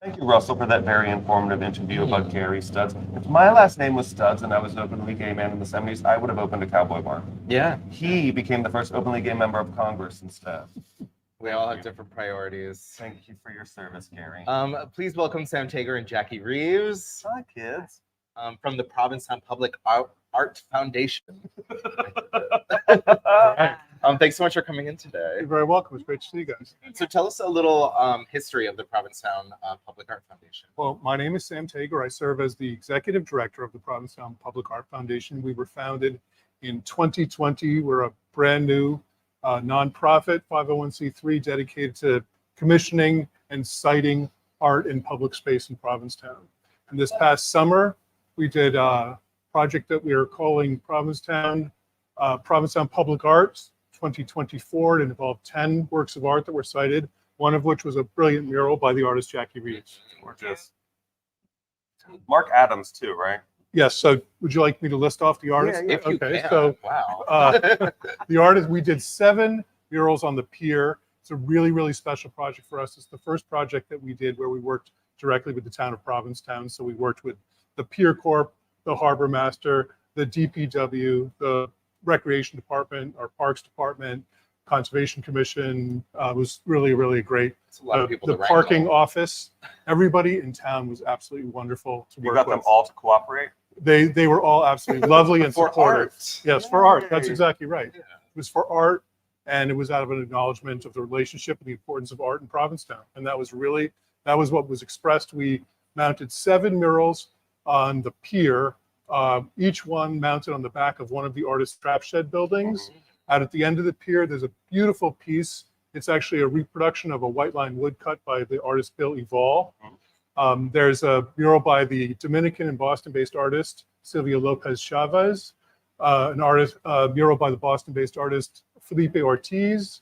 Thank you, Russell, for that very informative interview about Gary Studs. If my last name was Studs and I was an openly gay man in the 70s, I would have opened a cowboy bar. Yeah. He became the first openly gay member of Congress instead. We all have different priorities. Thank you for your service, Gary. Please welcome Sam Tager and Jackie Reeves. Hi, kids. From the Provincetown Public Art Foundation. Thanks so much for coming in today. You're very welcome. It's great to see you guys. So tell us a little history of the Provincetown Public Art Foundation. Well, my name is Sam Tager. I serve as the executive director of the Provincetown Public Art Foundation. We were founded in 2020. We're a brand new nonprofit 501c3 dedicated to commissioning and citing art in public space in Provincetown. And this past summer, we did a project that we are calling Provincetown Public Arts 2024. It involved 10 works of art that were cited, one of which was a brilliant mural by the artist Jackie Reeves. Gorgeous. Mark Adams too, right? Yes. So would you like me to list off the artists? Yeah, if you can. So Wow. the artist, we did 7 murals on the pier. It's a really, really special project for us. It's the first project that we did where we worked directly with the town of Provincetown. So we worked with the Pier Corp, the Harbor Master, the DPW, the Recreation Department, our Parks Department, Conservation Commission. Was really, really great. It's a lot of people The to parking wrangle. office, everybody in town was absolutely wonderful to You work got with. them all to cooperate? They were all absolutely lovely and For supportive. art. Yes, for art. That's Yay. exactly right. Yeah. It was for art, and it was out of an acknowledgement of the relationship and the importance of art in Provincetown. And that was what was expressed. We mounted 7 murals on the pier, each one mounted on the back of one of the artist's trap shed buildings. Out at the end of the pier, there's a beautiful piece. It's actually a reproduction of a white line woodcut by the artist Bill Evol. There's a mural by the Dominican and Boston-based artist Silvia Lopez Chavez, a mural by the Boston-based artist Felipe Ortiz,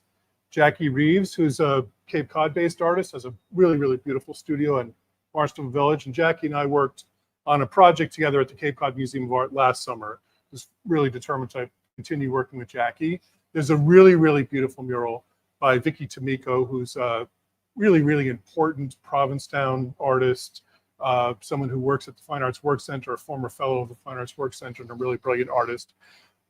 Jackie Reeves, who's a Cape Cod-based artist, has a really, really beautiful studio in Barnstable Village. And Jackie and I worked on a project together at the Cape Cod Museum of Art last summer. I was really determined to continue working with Jackie. There's a really, really beautiful mural by Vicky Tomiko, who's a really, really important Provincetown artist, someone who works at the Fine Arts Work Center, a former fellow of the Fine Arts Work Center, and a really brilliant artist.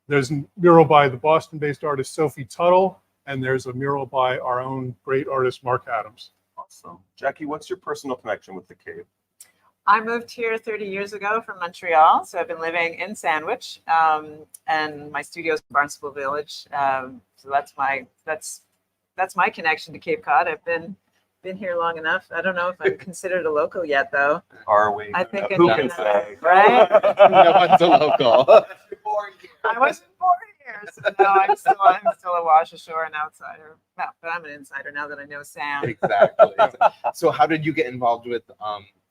There's a mural by the Boston-based artist Sophie Tuttle, and there's a mural by our own great artist Mark Adams. Awesome. Jackie, what's your personal connection with the cave? I moved here 30 years ago from Montreal, so I've been living in Sandwich, and my studio's in Barnstable Village. So that's my connection to Cape Cod. I've been here long enough. I don't know if I'm considered a local yet, though. Are we? I think Who I'm can gonna- say? Right? No one's a local. I wasn't born here, so no, I'm still a Wash Ashore and outsider. Well, but I'm an insider now that I know Sam. Exactly. So how did you get involved with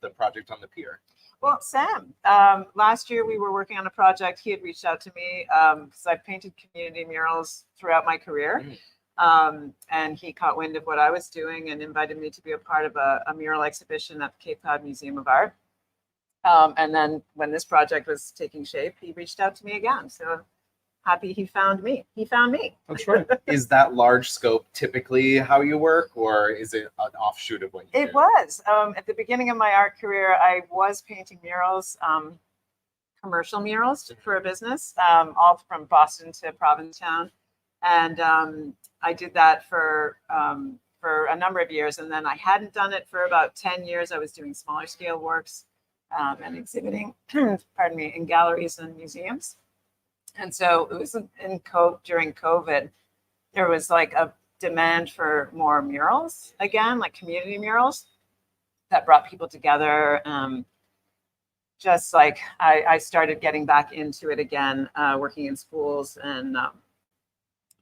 the project on the pier? Well, Sam, last year we were working on a project. He had reached out to me because I've painted community murals throughout my career. And he caught wind of what I was doing and invited me to be a part of a mural exhibition at the Cape Cod Museum of Art. And then when this project was taking shape, he reached out to me again. So happy he found me. He found me. That's right. Is that large scope typically how you work, or is it an offshoot of what you do? It was. At the beginning of my art career, I was painting murals, commercial murals for a business, all from Boston to Provincetown. And I did that for a number of years. And then I hadn't done it for about 10 years. I was doing smaller scale works and exhibiting, pardon me, in galleries and museums. And so it was during COVID, there was like a demand for more murals again, like community murals that brought people together. Just like I started getting back into it again, working in schools and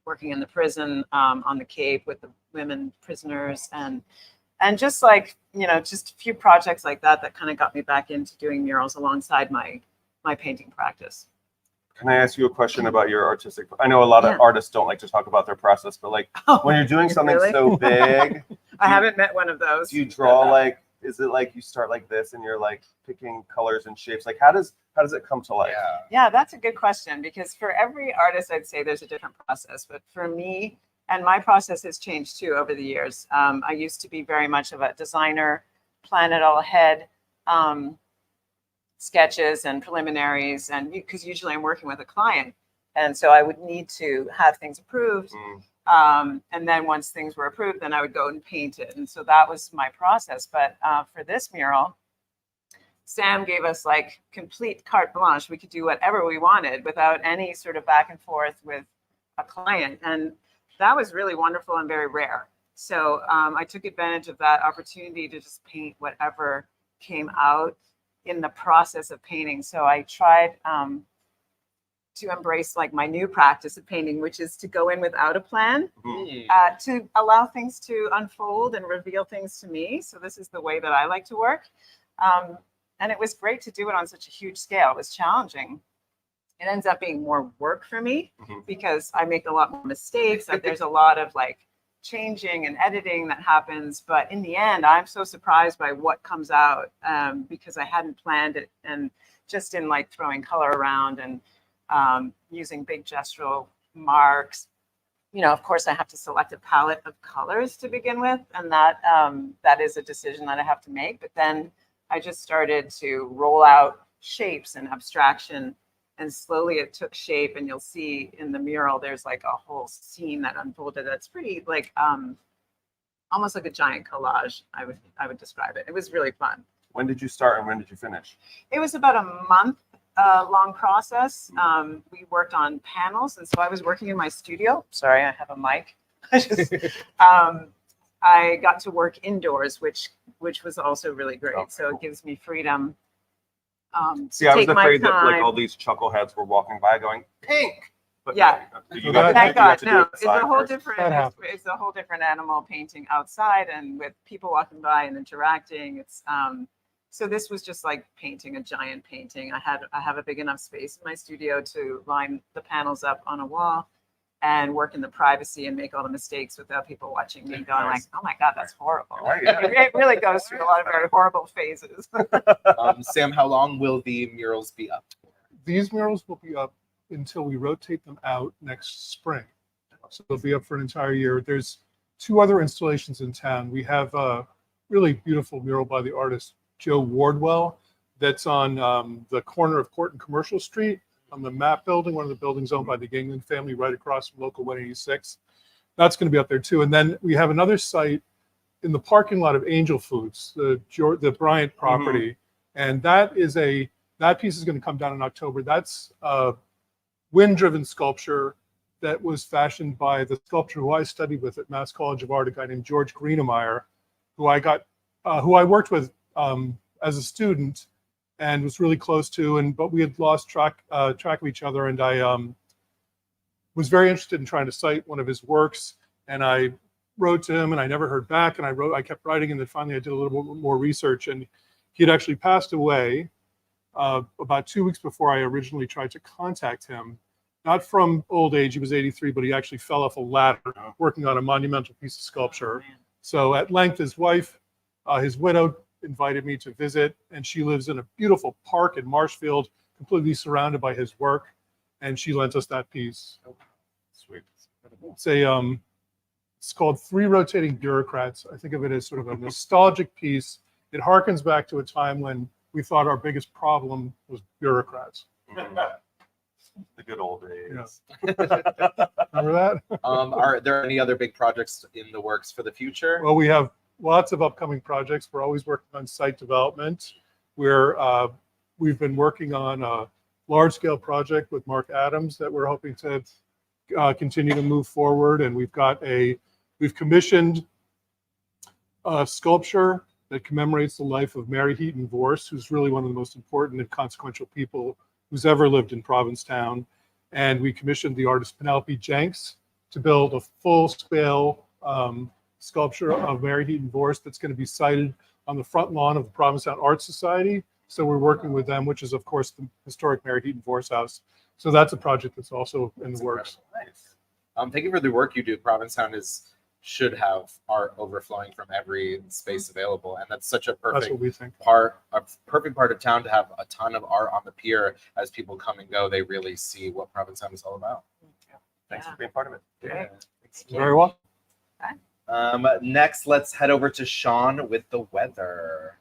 working in the prison on the Cape with the women prisoners and just like, just a few projects like that kind of got me back into doing murals alongside my painting practice. Can I ask you a question about your artistic? I know a lot of artists don't like to talk about their process, but like when you're doing something so big, I haven't met one of those. Do you draw like, is it like you start like this and you're like picking colors and shapes? Like how does it come to life? Yeah, that's a good question, because for every artist, I'd say there's a different process. But for me, and my process has changed too over the years. I used to be very much of a designer, plan it all ahead. Sketches and preliminaries, and because usually I'm working with a client, and so I would need to have things approved, and then once things were approved, then I would go and paint it, and so that was my process. But for this mural, Sam gave us like complete carte blanche. We could do whatever we wanted without any sort of back and forth with a client, and that was really wonderful and very rare. So I took advantage of that opportunity to just paint whatever came out in the process of painting. So I tried to embrace like my new practice of painting, which is to go in without a plan, to allow things to unfold and reveal things to me. So this is the way that I like to work. And it was great to do it on such a huge scale. It was challenging. It ends up being more work for me because I make a lot more mistakes. There's a lot of like changing and editing that happens, but in the end I'm so surprised by what comes out because I hadn't planned it, and just in like throwing color around and using big gestural marks. Of course I have to select a palette of colors to begin with, and that is a decision that I have to make. But then I just started to roll out shapes and abstraction, and slowly it took shape, and you'll see in the mural, there's like a whole scene that unfolded. That's pretty like, almost like a giant collage. I would describe it. It was really fun. When did you start and when did you finish? It was about a month long process. We worked on panels. And so I was working in my studio. Sorry, I have a mic. I got to work indoors, which was also really great. So it gives me freedom. See, I was afraid that like all these chuckleheads were walking by going pink. But thank God. No, it's a whole different. It's a whole different animal painting outside and with people walking by and interacting. It's so this was just like painting a giant painting. I have a big enough space in my studio to line the panels up on a wall and work in the privacy and make all the mistakes without people watching me going like, oh my God, that's horrible. It really goes through a lot of very horrible phases. Sam, how long will the murals be up for? These murals will be up until we rotate them out next spring. So they'll be up for an entire year. There's 2 other installations in town. We have a really beautiful mural by the artist Joe Wardwell that's on the corner of Court and Commercial Street, on the MAP building, one of the buildings owned by the Gangland family right across from Local 186. That's going to be up there too. And then we have another site in the parking lot of Angel Foods, the Bryant property. And that piece is going to come down in October. That's a wind-driven sculpture that was fashioned by the sculptor who I studied with at Mass College of Art, a guy named George Greenemeyer, who I worked with as a student and was really close to, but we had lost track of each other, and I was very interested in trying to cite one of his works, and I wrote to him, and I never heard back, and I kept writing, and then finally I did a little bit more research, and He had actually passed away about 2 weeks before I originally tried to contact him. Not from old age, he was 83, but he actually fell off a ladder working on a monumental piece of sculpture. So at length, his wife, his widow, invited me to visit, and she lives in a beautiful park in Marshfield, completely surrounded by his work, and she lent us that piece. Sweet. It's called Three Rotating Bureaucrats. I think of it as sort of a nostalgic piece. It harkens back to a time when we thought our biggest problem was bureaucrats. The good old days. Yeah. Remember that? Are there any other big projects in the works for the future? Well, we have lots of upcoming projects. We're always working on site development. We've been working on a large-scale project with Mark Adams that we're hoping to continue to move forward. And we've commissioned a sculpture that commemorates the life of Mary Heaton Vorse, who's really one of the most important and consequential people who's ever lived in Provincetown. And we commissioned the artist Penelope Jenks to build a full-scale sculpture of Mary Heaton Vorse that's going to be sited on the front lawn of the Provincetown Art Society. So we're working with them, which is, of course, the historic Mary Heaton Vorse House. So that's a project that's also in the works. Nice. Thank you for the work you do. Provincetown should have art overflowing from every space available, and that's such a That's what perfect we think. part of town to have a ton of art on the pier. As people come and go, they really see what Provincetown is all about. Thanks for being part of it. Great. Very well. Next, let's head over to Sean with the weather.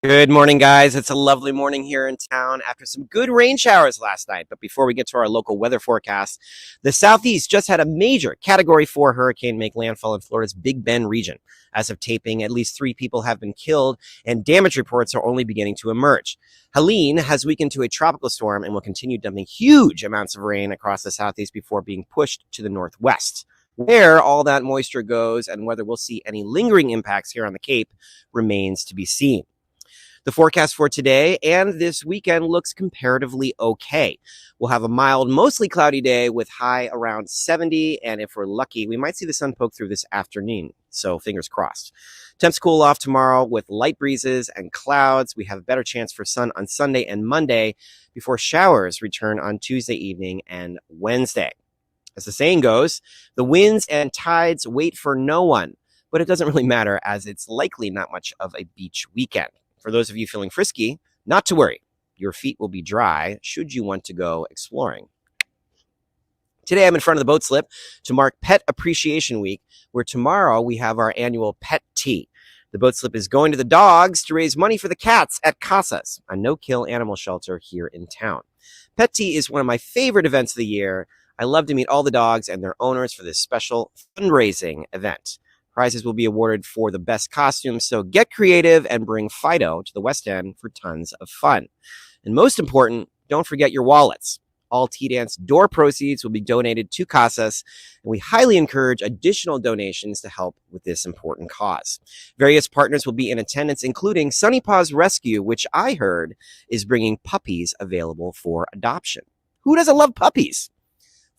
Good morning, guys. It's a lovely morning here in town after some good rain showers last night. But before we get to our local weather forecast, the Southeast just had a major Category 4 hurricane make landfall in Florida's Big Bend region. As of taping, at least 3 people have been killed, and damage reports are only beginning to emerge. Helene has weakened to a tropical storm and will continue dumping huge amounts of rain across the Southeast before being pushed to the northwest. Where all that moisture goes and whether we'll see any lingering impacts here on the Cape remains to be seen. The forecast for today and this weekend looks comparatively okay. We'll have a mild, mostly cloudy day with high around 70, and if we're lucky, we might see the sun poke through this afternoon, so fingers crossed. Temps cool off tomorrow with light breezes and clouds. We have a better chance for sun on Sunday and Monday before showers return on Tuesday evening and Wednesday. As the saying goes, the winds and tides wait for no one, but it doesn't really matter as it's likely not much of a beach weekend. For those of you feeling frisky, not to worry. Your feet will be dry should you want to go exploring. Today, I'm in front of the boat slip to mark Pet Appreciation Week, where tomorrow we have our annual pet tea. The boat slip is going to the dogs to raise money for the cats at Casas, a no-kill animal shelter here in town. Pet tea is one of my favorite events of the year. I love to meet all the dogs and their owners for this special fundraising event. Prizes will be awarded for the best costumes, so get creative and bring Fido to the West End for tons of fun. And most important, don't forget your wallets. All Tea Dance door proceeds will be donated to Casas, and we highly encourage additional donations to help with this important cause. Various partners will be in attendance, including Sunny Paws Rescue, which I heard is bringing puppies available for adoption. Who doesn't love puppies?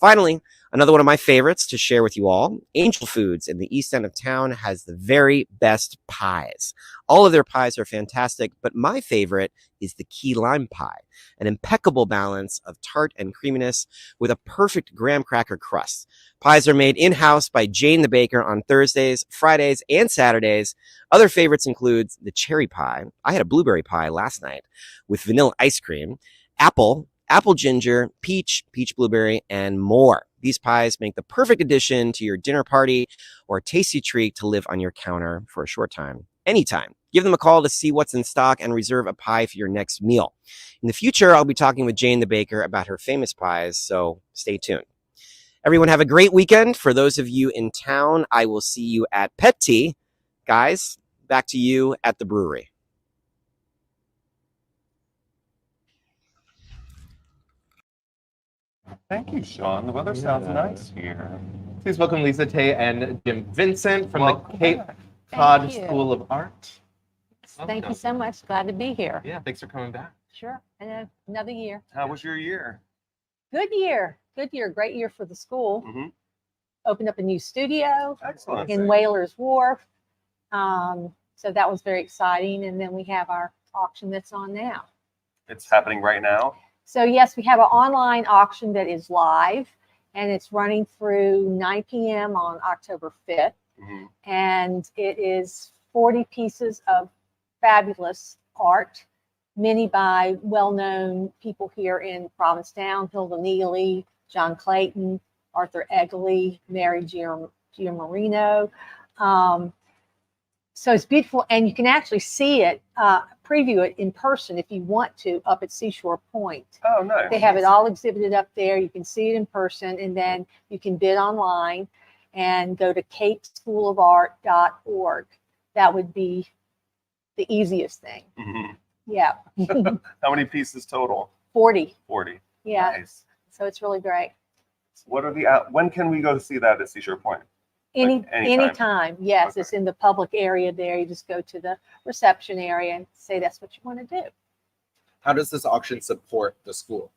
Finally, another one of my favorites to share with you all, Angel Foods in the east end of town has the very best pies. All of their pies are fantastic, but my favorite is the key lime pie, an impeccable balance of tart and creaminess with a perfect graham cracker crust. Pies are made in-house by Jane the Baker on Thursdays, Fridays, and Saturdays. Other favorites include the cherry pie. I had a blueberry pie last night with vanilla ice cream, apple ginger, peach blueberry, and more. These pies make the perfect addition to your dinner party or a tasty treat to live on your counter for a short time, anytime. Give them a call to see what's in stock and reserve a pie for your next meal. In the future, I'll be talking with Jane the Baker about her famous pies, so stay tuned. Everyone have a great weekend. For those of you in town, I will see you at Pet Tea. Guys, back to you at the brewery. Thank you, Sean. The weather sounds nice here. Please welcome Lisa Tay and Jim Vincent from Welcome the Cape back. Cod Thank you. School of Art. Thank you so much. Glad to be here. Yeah, thanks for coming back. Sure. And another year. How was your year? Good year. Good year. Great year for the school. Mhm. Opened up a new studio Excellent. in Whalers Wharf. So that was very exciting. And then we have our auction that's on now. It's happening right now. So yes, we have an online auction that is live, and it's running through 9 p.m. on October 5th. Mm-hmm. And it is 40 pieces of fabulous art, many by well-known people here in Provincetown: Hilda Neely, John Clayton, Arthur Egley, Mary Giamarino. So it's beautiful, and you can actually see it, preview it in person if you want to, up at Seashore Point. Oh, nice. They have it all exhibited up there. You can see it in person, and then you can bid online and go to CapeSchoolofArt.org. That would be the easiest thing. Mm-hmm. Yeah. How many pieces total? 40. 40. Yeah. Nice. So it's really great. What are the when can we go to see that at Seashore Point? Anytime. Yes, Okay. It's in the public area there. You just go to the reception area and say that's what you want to do. How does this auction support the school?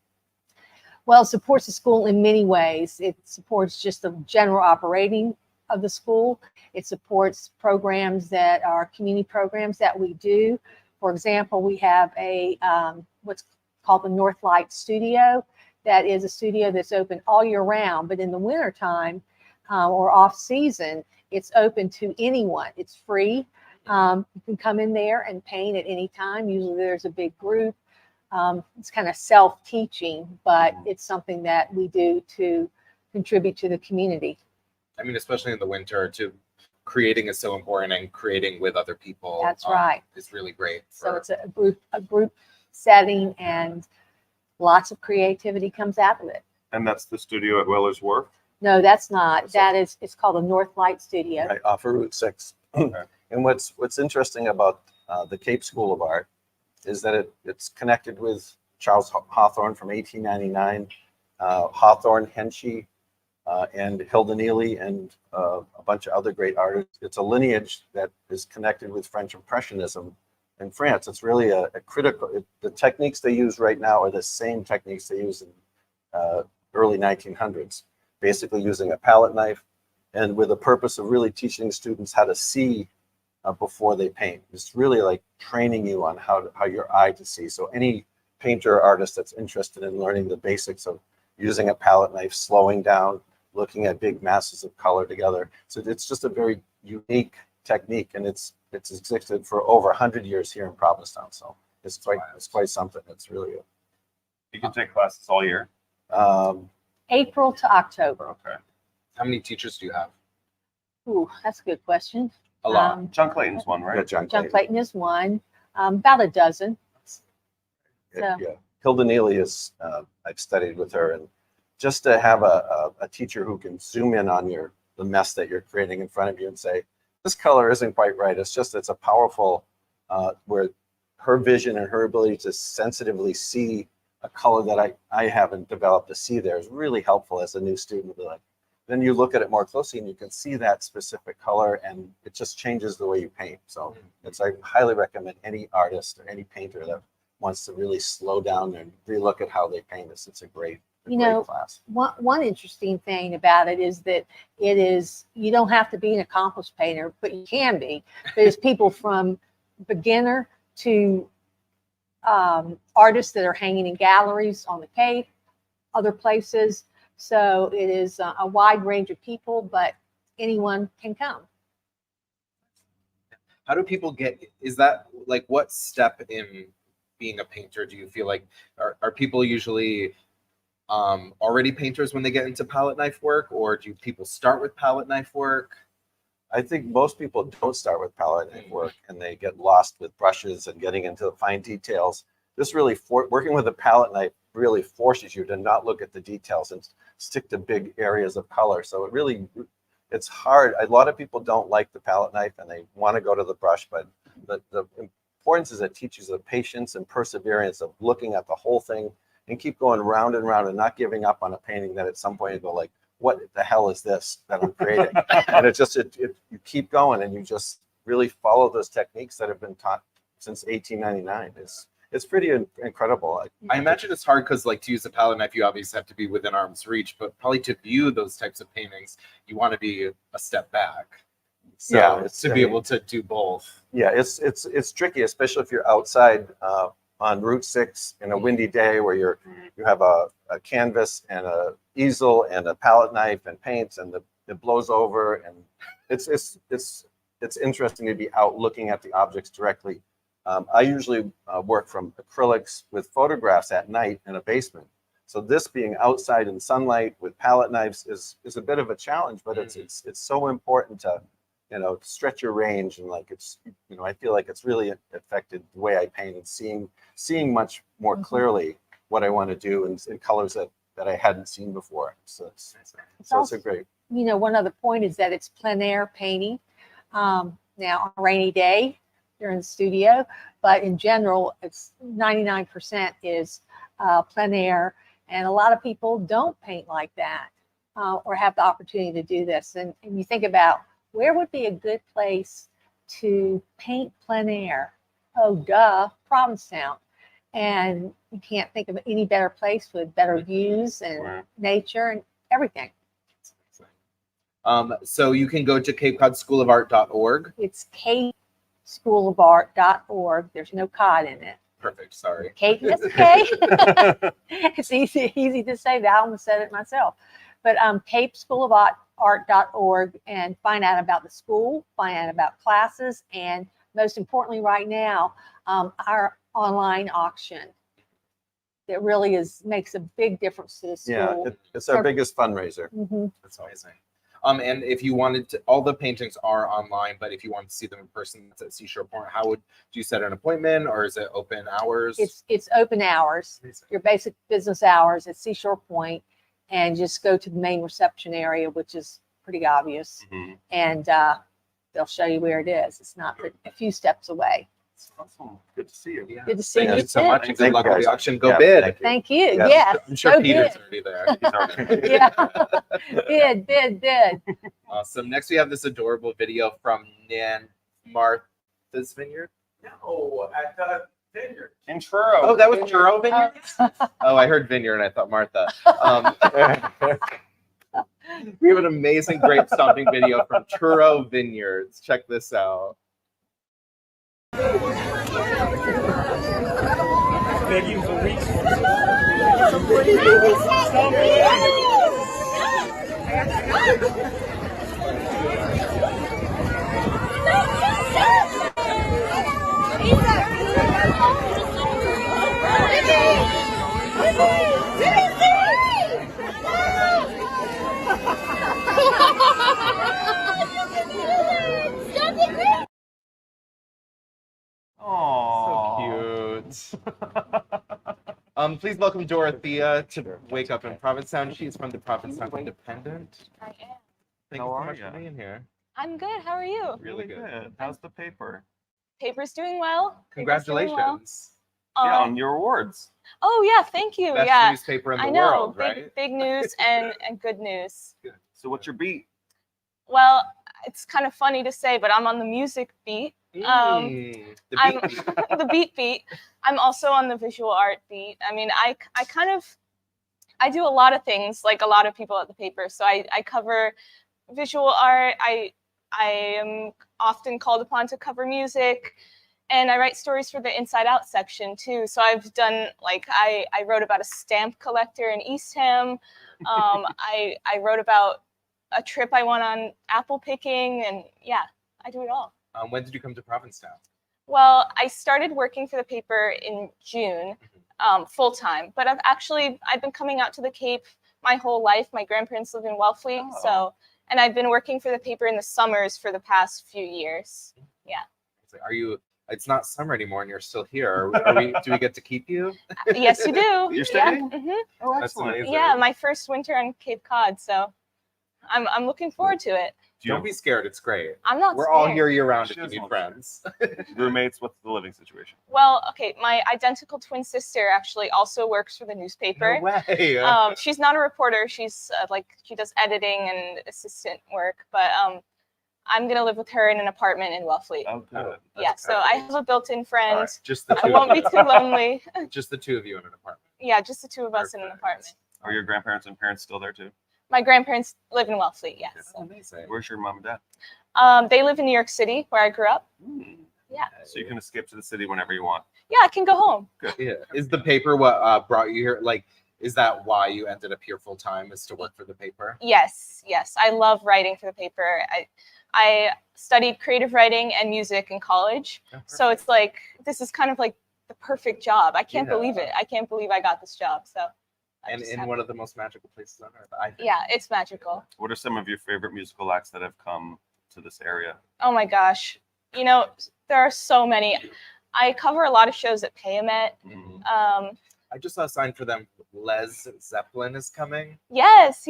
Well, it supports the school in many ways. It supports just the general operating of the school. It supports programs that are community programs that we do. For example, we have a what's called the North Light Studio. That is a studio that's open all year round, but in the wintertime or off season, it's open to anyone. It's free. You can come in there and paint at any time. Usually there's a big group. It's kind of self-teaching, but it's something that we do to contribute to the community. I mean, especially in the winter, creating is so important, and creating with other people. That's right. Is really great. So it's a group setting, and lots of creativity comes out of it. And that's the studio at Weller's Wharf? No, that's not. It's called the North Light Studio. Right off of Route 6. Okay. And what's interesting about the Cape School of Art is that it's connected with Charles Hawthorne from 1899, Hawthorne, Henchy, and Hilda Neely, and a bunch of other great artists. It's a lineage that is connected with French Impressionism in France. It's really a critical, the techniques they use right now are the same techniques they used in early 1900s, basically using a palette knife, and with the purpose of really teaching students how to see before they paint. It's really like training you on how your eye to see. So any painter or artist that's interested in learning the basics of using a palette knife, slowing down, looking at big masses of color together. So it's just a very unique technique, and it's existed for over 100 years here in Provincetown. So it's quite something. It's really You can take classes all year? April to October. Okay. How many teachers do you have? Ooh, that's a good question. A lot. John Clayton's one, right? John John Clayton is one, about a dozen. Yeah. Hilda Neely is, I've studied with her, and just to have a teacher who can zoom in on the mess that you're creating in front of you and say, this color isn't quite right. It's a powerful, where her vision and her ability to sensitively see a color that I haven't developed to see there is really helpful as a new student. Then you look at it more closely and you can see that specific color, and it just changes the way you paint. So I highly recommend any artist or any painter that wants to really slow down and relook at how they paint this. It's a great class. One interesting thing about it is that you don't have to be an accomplished painter, but you can be. There's people from beginner to artists that are hanging in galleries on the Cape, other places. So it is a wide range of people, but anyone can come. How do people is that like what step in being a painter do you feel like are people usually already painters when they get into palette knife work, or do people start with palette knife work? I think most people don't start with palette knife work, and they get lost with brushes and getting into the fine details. This really, working with a palette knife really forces you to not look at the details and stick to big areas of color. So it's hard. A lot of people don't like the palette knife and they want to go to the brush, but the importance is it teaches the patience and perseverance of looking at the whole thing and keep going round and round and not giving up on a painting that at some point you go like, what the hell is this that I'm creating? And you keep going and you just really follow those techniques that have been taught since 1899. It's pretty incredible. I imagine it's hard because, like, to use a palette knife, you obviously have to be within arm's reach, but probably to view those types of paintings, you want to be a step back. So Yeah, to be able to do both. Yeah, it's tricky, especially if you're outside on Route 6 in a windy day where you have a canvas and a easel and a palette knife and paints, and it blows over, and it's interesting to be out looking at the objects directly. I usually work from acrylics with photographs at night in a basement. So this being outside in sunlight with palette knives is a bit of a challenge, but it's so important to, you know, stretch your range, and like it's, you know, I feel like it's really affected the way I paint and seeing much more clearly what I want to do in colors that I hadn't seen before. So it's a great. You know, one other point is that it's plein air painting. Now on a rainy day, you're in the studio, but in general, it's 99% is plein air. And a lot of people don't paint like that or have the opportunity to do this. And you think about where would be a good place to paint plein air? Oh, duh, Provincetown. And you can't think of any better place with better views and nature and everything. So you can go to CapeCodSchoolofArt.org. It's CapeSchoolofArt.org. There's no cod in it. Perfect. Sorry. Cape, that's okay. It's easy to say that. I almost said it myself. But CapeSchoolofArt.org, and find out about the school, find out about classes, and most importantly right now, our online auction. That really makes a big difference to the school. Yeah, it's our biggest fundraiser. That's amazing. And if you wanted to, all the paintings are online, but if you wanted to see them in person, it's at Seashore Point. How do you set an appointment, or is it open hours? It's open hours, your basic business hours at Seashore Point, and just go to the main reception area, which is pretty obvious. And they'll show you where it is. It's not a few steps away. Awesome. Good to see you. Yeah. Good to see you. Thank you so much. And good luck with the auction. Go Yeah, bid. Thank you. Yeah. Yes. I'm sure so Peter's good. already there. Yeah. Bid. Awesome. Next, we have this adorable video from Nan Martha's Vineyard. No, at the vineyard. In Truro. Oh, that was Churro Vineyard? Oh, I heard Vineyard and I thought Martha. We have an amazing grape stomping video from Churro Vineyards. Check this out. Begging for weeks. Please welcome Dorothea to Wake Up in Provincetown. She's from the Provincetown Independent. I am. Thank you so much for being here. I'm good. How are you? Really good. How's the paper? Paper's doing well. Congratulations. Yeah, on your awards. Oh yeah, thank you. Best yeah, newspaper in the I know. world, Big, right? big news and good news. So what's your beat? Well, it's kind of funny to say, but I'm on the music beat. The I'm beat. the beat. I'm also on the visual art beat. I mean, I do a lot of things like a lot of people at the paper. So I cover visual art. I am often called upon to cover music, and I write stories for the Inside Out section too. So I've done like I wrote about a stamp collector in Eastham. I wrote about a trip I went on apple picking, and yeah, I do it all. When did you come to Provincetown? Well, I started working for the paper in June, full time. But I've been coming out to the Cape my whole life. My grandparents live in Wellfleet, and I've been working for the paper in the summers for the past few years. Yeah. Are you? It's not summer anymore, and you're still here. Do we get to keep you? Yes, you do. You're staying? Yeah. Oh, That's excellent. amazing. Yeah, my first winter on Cape Cod, so I'm looking forward to it. Don't be scared. It's great. I'm not We're scared. all here year round if She you doesn't need look friends. Roommates, what's the living situation? Well, okay, my identical twin sister actually also works for the newspaper. No way. She's not a reporter. She's she does editing and assistant work. But I'm gonna live with her in an apartment in Wellfleet. Oh, good. Yeah, so I have a built-in friend. All right, just the I two. won't be too lonely. Just the two of you in an apartment. Yeah, just the two of us in an Perfect. apartment. Are your grandparents and parents still there too? My grandparents live in Wellfleet. Yes. That's amazing. Where's your mom and dad? They live in New York City, where I grew up. Yeah. So you can escape to the city whenever you want. Yeah, I can go home. Good. Yeah. Is the paper what brought you here? Like, is that why you ended up here full time? Is to work for the paper? Yes. I love writing for the paper. I studied creative writing and music in college, so it's like this is kind of like the perfect job. I can't believe it. I can't believe I got this job. So. And in one of the most magical places on earth, I think. Yeah, it's magical. What are some of your favorite musical acts that have come to this area? Oh my gosh. You know, there are so many. I cover a lot of shows at Payamet. I just saw a sign for them. Les Zeppelin is coming. Yes.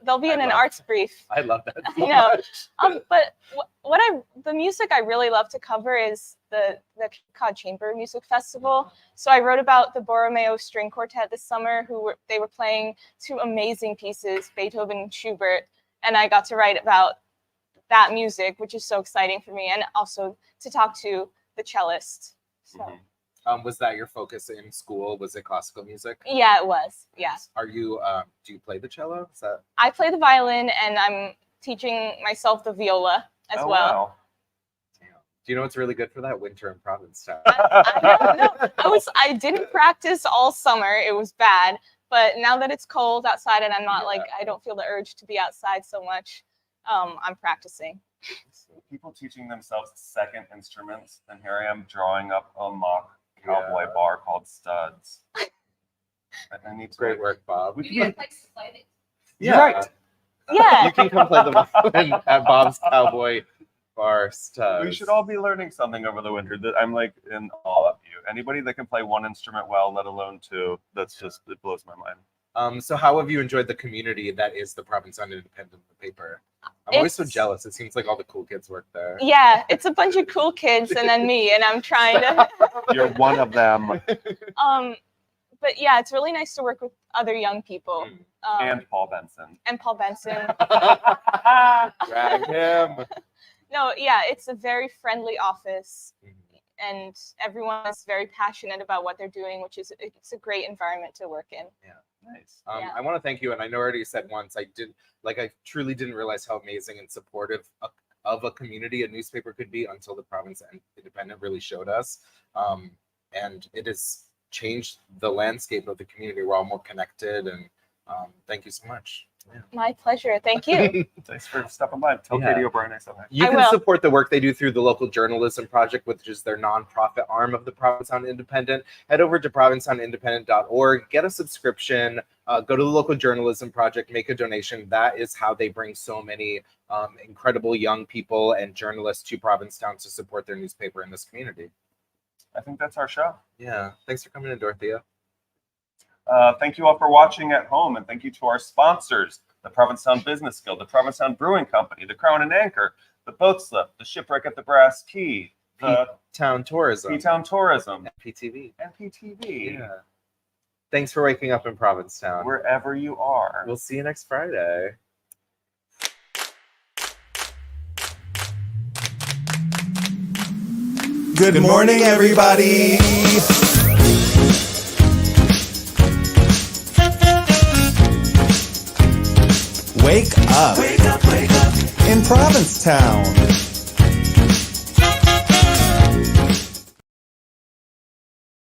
They'll be in an arts brief. I love that. So I know. much. But the music I really love to cover is the Cod Chamber Music Festival. So I wrote about the Borromeo String Quartet this summer. They were playing 2 amazing pieces, Beethoven and Schubert, and I got to write about that music, which is so exciting for me, and also to talk to the cellist. So. Was that your focus in school? Was it classical music? Yeah, it was. Yeah. Are you? Do you play the cello? Is that? I play the violin, and I'm teaching myself the viola as well. Wow. Do you know what's really good for that? Winter in Provincetown. I didn't practice all summer. It was bad, but now that it's cold outside and I'm not I don't feel the urge to be outside so much. I'm practicing. People teaching themselves second instruments, and here I am drawing up a mock cowboy bar called Studs. I need to Great work, Bob. Yeah. Right. Yeah. You can come play the violin at Bob's Cowboy Bar Studs. We should all be learning something over the winter. I'm like in awe of you. Anybody that can play one instrument well, let alone 2, that's just, it blows my mind. So how have you enjoyed the community that is the Provinceton Independent paper? I'm always so jealous. It seems like all the cool kids work there. Yeah, it's a bunch of cool kids and then me, and I'm trying to. You're one of them. But yeah, it's really nice to work with other young people. And Paul Benson. Drag him. No, yeah, it's a very friendly office, and everyone is very passionate about what they're doing, it's a great environment to work in. Yeah. Nice. I want to thank you, and I know I already said once, I truly didn't realize how amazing and supportive of a community a newspaper could be until the Provinceton Independent really showed us. And it has changed the landscape of the community. We're all more connected, and thank you so much. Yeah. My pleasure. Thank you. Thanks for stopping by. Tell Katie O'Brien I said hi. You can support the work they do through the Local Journalism Project, which is their nonprofit arm of the Provincetown Independent. Head over to provincetownindependent.org, get a subscription, go to the Local Journalism Project, make a donation. That is how they bring so many incredible young people and journalists to Provincetown to support their newspaper in this community. I think that's our show. Yeah. Thanks for coming in, Dorothea. Thank you all for watching at home, and thank you to our sponsors, the Provincetown Business Guild, the Provincetown Brewing Company, the Crown and Anchor, the Boat Slip, the Shipwreck at the Brass Key, the P-Town Tourism, and PTV. Yeah. Thanks for waking up in Provincetown. Wherever you are. We'll see you next Friday. Good morning, everybody. Wake up. Wake up, wake up. In Provincetown.